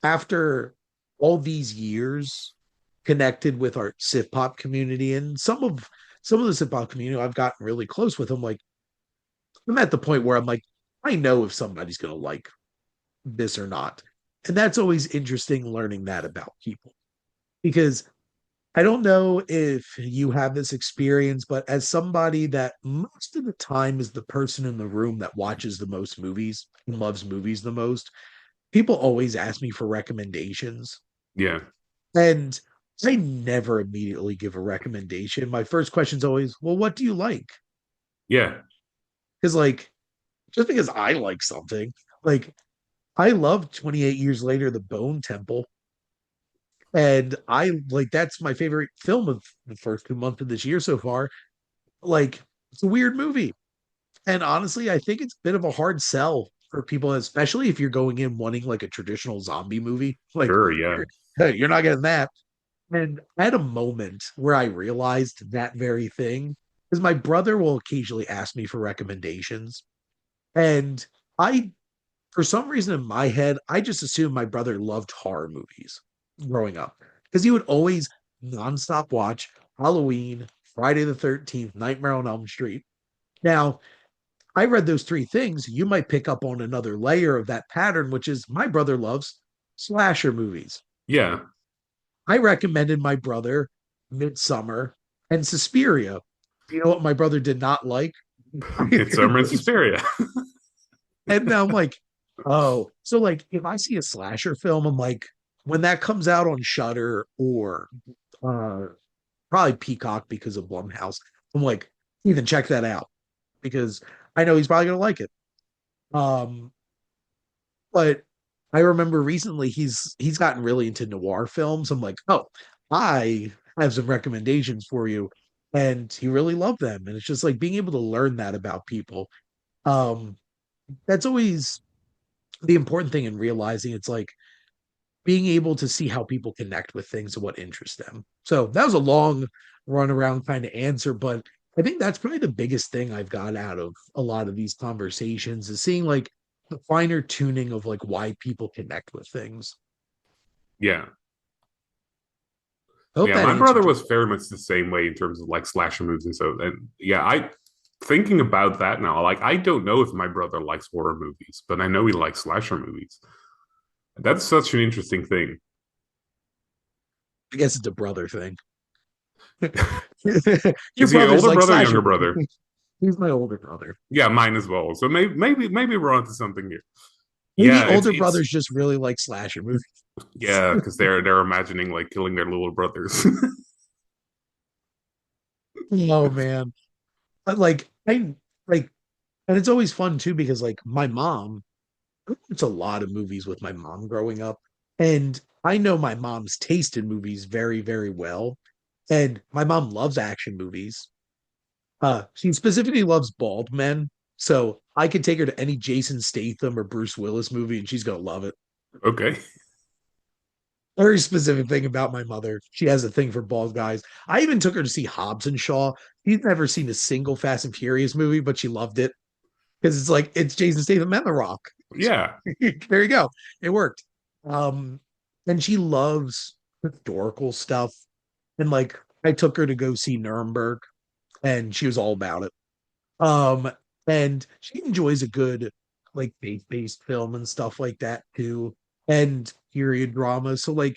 after all these years connected with our SiftPop community and some of the SiftPop community I've gotten really close with. I'm like, I'm at the point where I'm like, I know if somebody's gonna like this or not. And that's always interesting learning that about people because I don't know if you have this experience, but as somebody that most of the time is the person in the room that watches the most movies and loves movies the most, people always ask me for recommendations. yeah, And I never immediately give a recommendation. My first question is always, well, what do you like? yeah. Because, like, just because I like something, like, I love 28 Years Later, The Bone Temple. And I like that's my favorite film of the first 2 months of this year so far. Like, it's a weird movie. And honestly, I think it's a bit of a hard sell for people, especially if you're going in wanting like a traditional zombie movie. Like, Sure, yeah, you're not getting that. And I had a moment where I realized that very thing because my brother will occasionally ask me for recommendations. And I, for some reason in my head, I just assumed my brother loved horror movies growing up because he would always nonstop watch Halloween, Friday the 13th, Nightmare on Elm Street. Now, I read those three things. You might pick up on another layer of that pattern, which is my brother loves slasher movies. yeah. I recommended my brother Midsummer and Suspiria. You know what my brother did not like? Midsummer and Suspiria. And now I'm like, oh, so like if I see a slasher film, I'm like, when that comes out on Shutter or uh probably Peacock because of Blumhouse, I'm like, Ethan, check that out because I know he's probably gonna like it. Um, but I remember recently he's gotten really into noir films. I'm like, oh, I have some recommendations for you. And he really loved them. And it's just like being able to learn that about people. Um, that's always the important thing in realizing it's like being able to see how people connect with things and what interests them. So that was a long run around kind of answer, but I think that's probably the biggest thing I've got out of a lot of these conversations is seeing like the finer tuning of like why people connect with things. Yeah, I hope yeah. that My brother answered your was very much the same way in terms of like slasher movies and so. And yeah, I thinking about that now, like I don't know if my brother likes horror movies, but I know he likes slasher movies. That's such an interesting thing. I guess it's a brother thing. Your Is he an brother's older like brother or slasher younger movie. brother? He's my older brother. Yeah, mine as well. So maybe we're onto something here. Maybe Yeah, older it's brothers just really like slasher movies. yeah, because they're imagining like killing their little brothers. Oh man. But like I like and it's always fun too because like my mom, it's a lot of movies with my mom growing up. And I know my mom's taste in movies very, very well. And my mom loves action movies. She specifically loves bald men. So I could take her to any Jason Statham or Bruce Willis movie and she's gonna love it. Okay. Very specific thing about my mother. She has a thing for bald guys. I even took her to see Hobbs and Shaw. She's never seen a single Fast and Furious movie, but she loved it because it's like it's Jason Statham and The Rock. Yeah. There you go. It worked. Um, and she loves historical stuff. And like I took her to go see Nuremberg and she was all about it. Um, and she enjoys a good like faith-based film and stuff like that too, and period drama. So like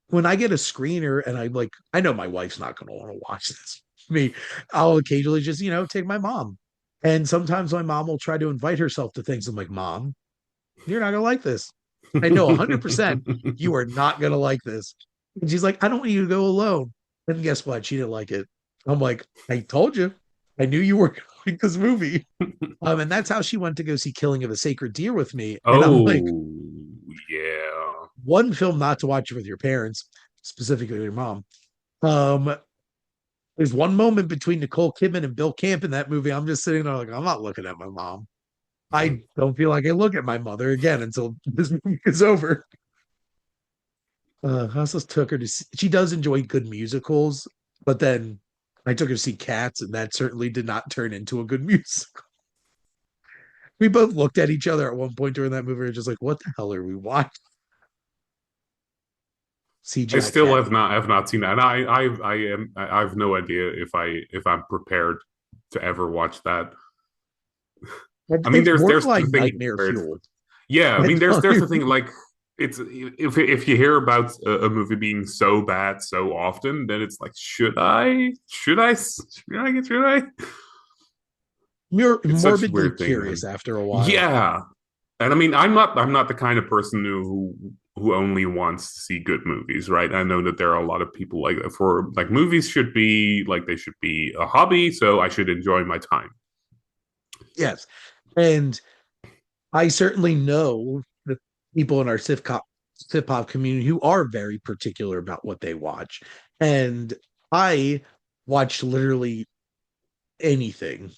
when I get a screener and I'm like, I know my wife's not gonna want to watch this. Me, I'll occasionally just, take my mom. And sometimes my mom will try to invite herself to things. I'm like, Mom, you're not gonna like this. I know 100% you are not gonna like this. And she's like, I don't want you to go alone. And guess what? She didn't like it. I'm like, I told you. I knew you were gonna like this movie. And that's how she went to go see Killing of a Sacred Deer with me. And I'm like, Oh, yeah. one film not to watch with your parents, specifically your mom. Um, there's one moment between Nicole Kidman and Bill Camp in that movie. I'm just sitting there like, I'm not looking at my mom. I don't feel like I look at my mother again until this movie is over. I also took her to see, she does enjoy good musicals, but then I took her to see Cats, and that certainly did not turn into a good musical. We both looked at each other at one point during that movie and just like, what the hell are we watching? I CGI still cat. have not seen that. And I have no idea if I'm prepared to ever watch that. I mean, It's there's the borderline thing nightmare where it's, fuel. yeah, I mean, That's all there's I the thing like it's if you hear about a movie being so bad so often, then it's like, should I? It's such a morbidly weird thing, curious man. after a while. Yeah, and I mean, I'm not the kind of person who only wants to see good movies, right? I know that there are a lot of people like that for like movies should be like they should be a hobby, so I should enjoy my time. Yes. And I certainly know the people in our SIF Pop community who are very particular about what they watch. And I watch literally anything.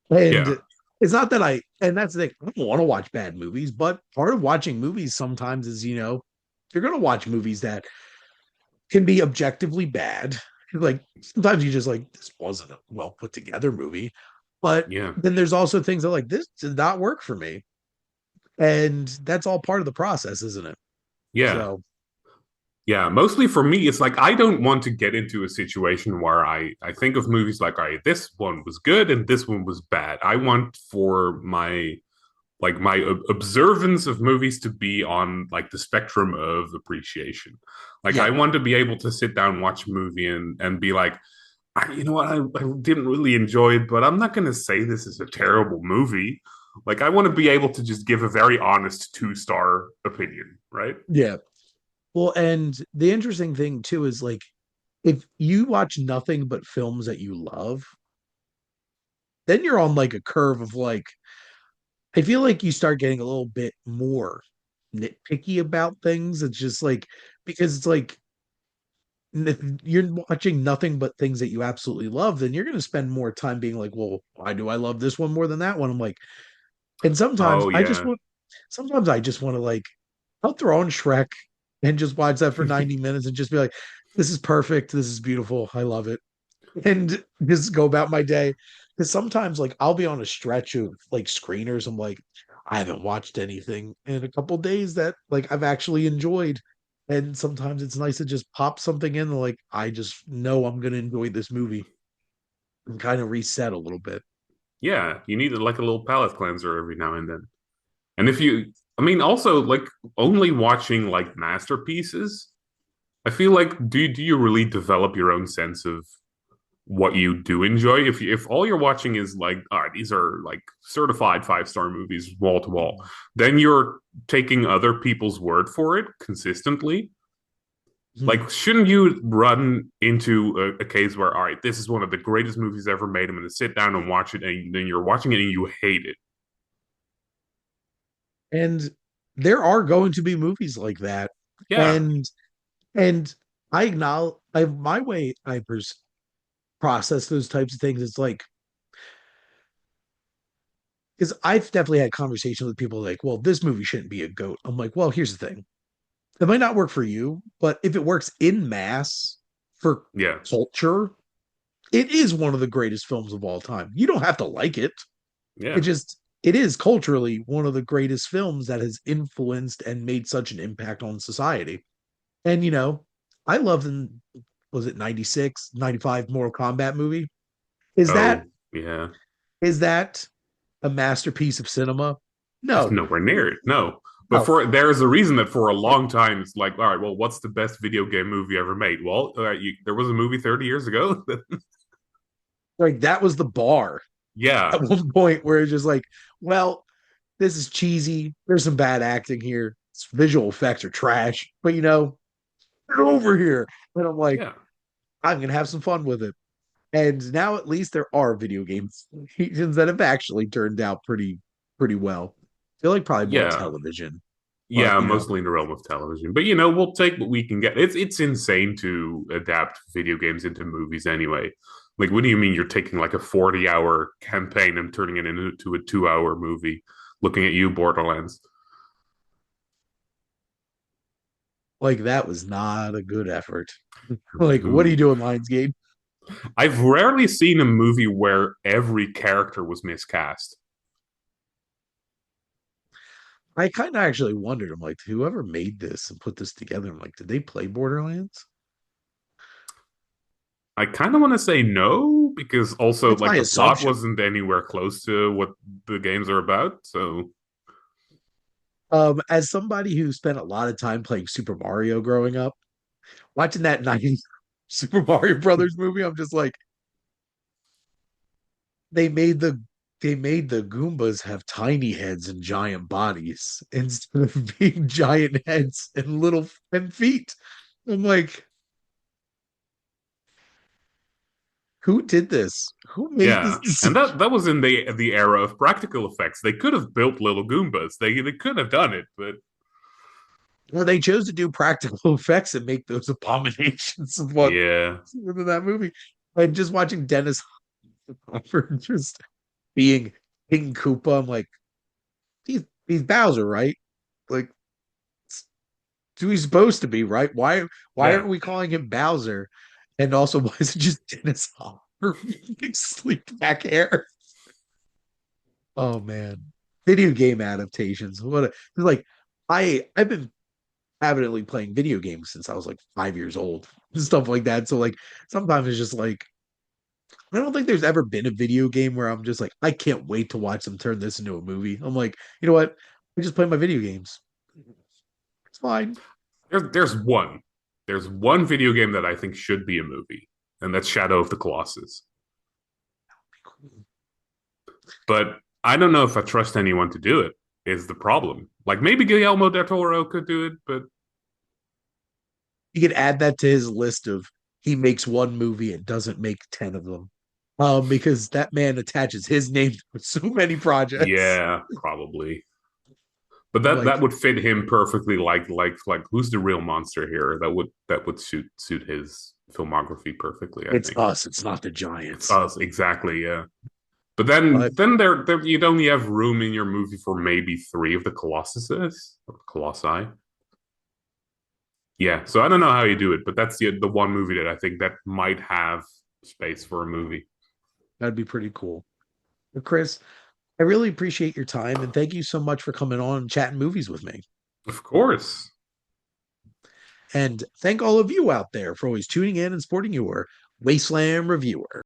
Yeah, And it's not that and that's the thing, I don't want to watch bad movies, but part of watching movies sometimes is, you're going to watch movies that can be objectively bad. Like sometimes you just like, this wasn't a well put together movie. But yeah, then there's also things that like, this did not work for me. And that's all part of the process, isn't it? yeah. So, Yeah, mostly for me, it's like I don't want to get into a situation where I think of movies like, all right, this one was good and this one was bad. I want for my observance of movies to be on like the spectrum of appreciation. Like I yeah, want to be able to sit down, watch a movie, and be like, you know what, I didn't really enjoy it, but I'm not going to say this is a terrible movie. Like I want to be able to just give a very honest 2-star opinion, right? yeah. Well, and the interesting thing too is like, if you watch nothing but films that you love, then you're on like a curve of like, I feel like you start getting a little bit more nitpicky about things. It's just like, because it's like, if you're watching nothing but things that you absolutely love, then you're going to spend more time being like, well, why do I love this one more than that one? I'm like, and Oh yeah. sometimes I just want to like, I'll throw on Shrek and just watch that for 90 minutes and just be like, this is perfect. This is beautiful. I love it. And just go about my day. Because sometimes, like, I'll be on a stretch of like screeners. I'm like, I haven't watched anything in a couple days that like I've actually enjoyed. And sometimes it's nice to just pop something in, like, I just know I'm going to enjoy this movie and kind of reset a little bit. Yeah, you need like a little palate cleanser every now and then. And if you, I mean, also like only watching like masterpieces, I feel like do you really develop your own sense of what you do enjoy? If all you're watching is like, all right, these are like certified 5-star movies, wall to wall, then you're taking other people's word for it consistently. Mhm. Like, shouldn't you run into a case where, all right, this is one of the greatest movies ever made. I'm going to sit down and watch it, and then you're watching it and you hate it. And there are going to be movies like that. Yeah, And and I acknowledge my way process those types of things. It's like, because I've definitely had conversations with people like, well, this movie shouldn't be a goat. I'm like, well, here's the thing. It might not work for you, but if it works in mass for yeah, culture, it is one of the greatest films of all time. You don't have to like it. yeah. It is culturally one of the greatest films that has influenced and made such an impact on society. And I love the, was it 96, 95 Mortal Kombat movie? Is that Oh, yeah. is that a masterpiece of cinema? It's No. nowhere near it. No. But No. for there is a reason that for a long time it's like, all right, well, what's the best video game movie ever made? Well, there was a movie 30 years ago. Like that was the bar Yeah, at one point where it's just like, well, this is cheesy. There's some bad acting here. Visual effects are trash, but get over here. And I'm like, yeah, I'm gonna have some fun with it. And now at least there are video games that have actually turned out pretty well. I feel like probably more yeah. television. but Yeah, mostly in the realm of television. But we'll take what we can get. It's insane to adapt video games into movies anyway. Like, what do you mean you're taking like a 40-hour campaign and turning it into a 2-hour movie? Looking at you, Borderlands. like that was not a good effort. Like, what are you Ooh. doing, Lionsgate? I've rarely seen a movie where every character was miscast. I kind of actually wondered. I'm like, whoever made this and put this together, I'm like, did they play Borderlands? I kind of want to say no because also That's like my the plot assumption. wasn't anywhere close to what the games are about. So As somebody who spent a lot of time playing Super Mario growing up, watching that 90s Super Mario Brothers movie, I'm just like, they made the they made the Goombas have tiny heads and giant bodies instead of being giant heads and little and feet. I'm like, who did this? Who made this yeah, and decision? that was in the era of practical effects. They could have built little Goombas. They could have done it, but Well, they chose to do practical effects and make those abominations of what yeah, within that movie. And just watching Dennis Hopper just being King Koopa, I'm like, he's Bowser, right? Like, who he's supposed to be, right? Why yeah. aren't we calling him Bowser? And also, why is it just Dennis Hopper sleek back hair? Oh man, video game adaptations. What a like I've been avidly playing video games since I was like 5 years old and stuff like that. So like sometimes it's just like I don't think there's ever been a video game where I'm just like I can't wait to watch them turn this into a movie. I'm like, you know what? I just play my video games. It's fine. There's one video game that I think should be a movie, and that's Shadow of the Colossus. But I don't know if I trust anyone to do it. Is the problem? Like maybe Guillermo del Toro could do it, but You could add that to his list of he makes one movie and doesn't make 10 of them. Because that man attaches his name to so many projects. yeah, probably. But I'm that like, would fit him perfectly. Like who's the real monster here? That would suit his filmography perfectly. I it's think us, it's not the it's giants. us exactly. Yeah. But then But then there you'd only have room in your movie for maybe three of the Colossuses or Colossi. Yeah. So I don't know how you do it, but that's the one movie that I think that might have space for a movie. that'd be pretty cool. But Chris, I really appreciate your time and thank you so much for coming on and chatting movies with me. Of course. And thank all of you out there for always tuning in and supporting your Wasteland Reviewer.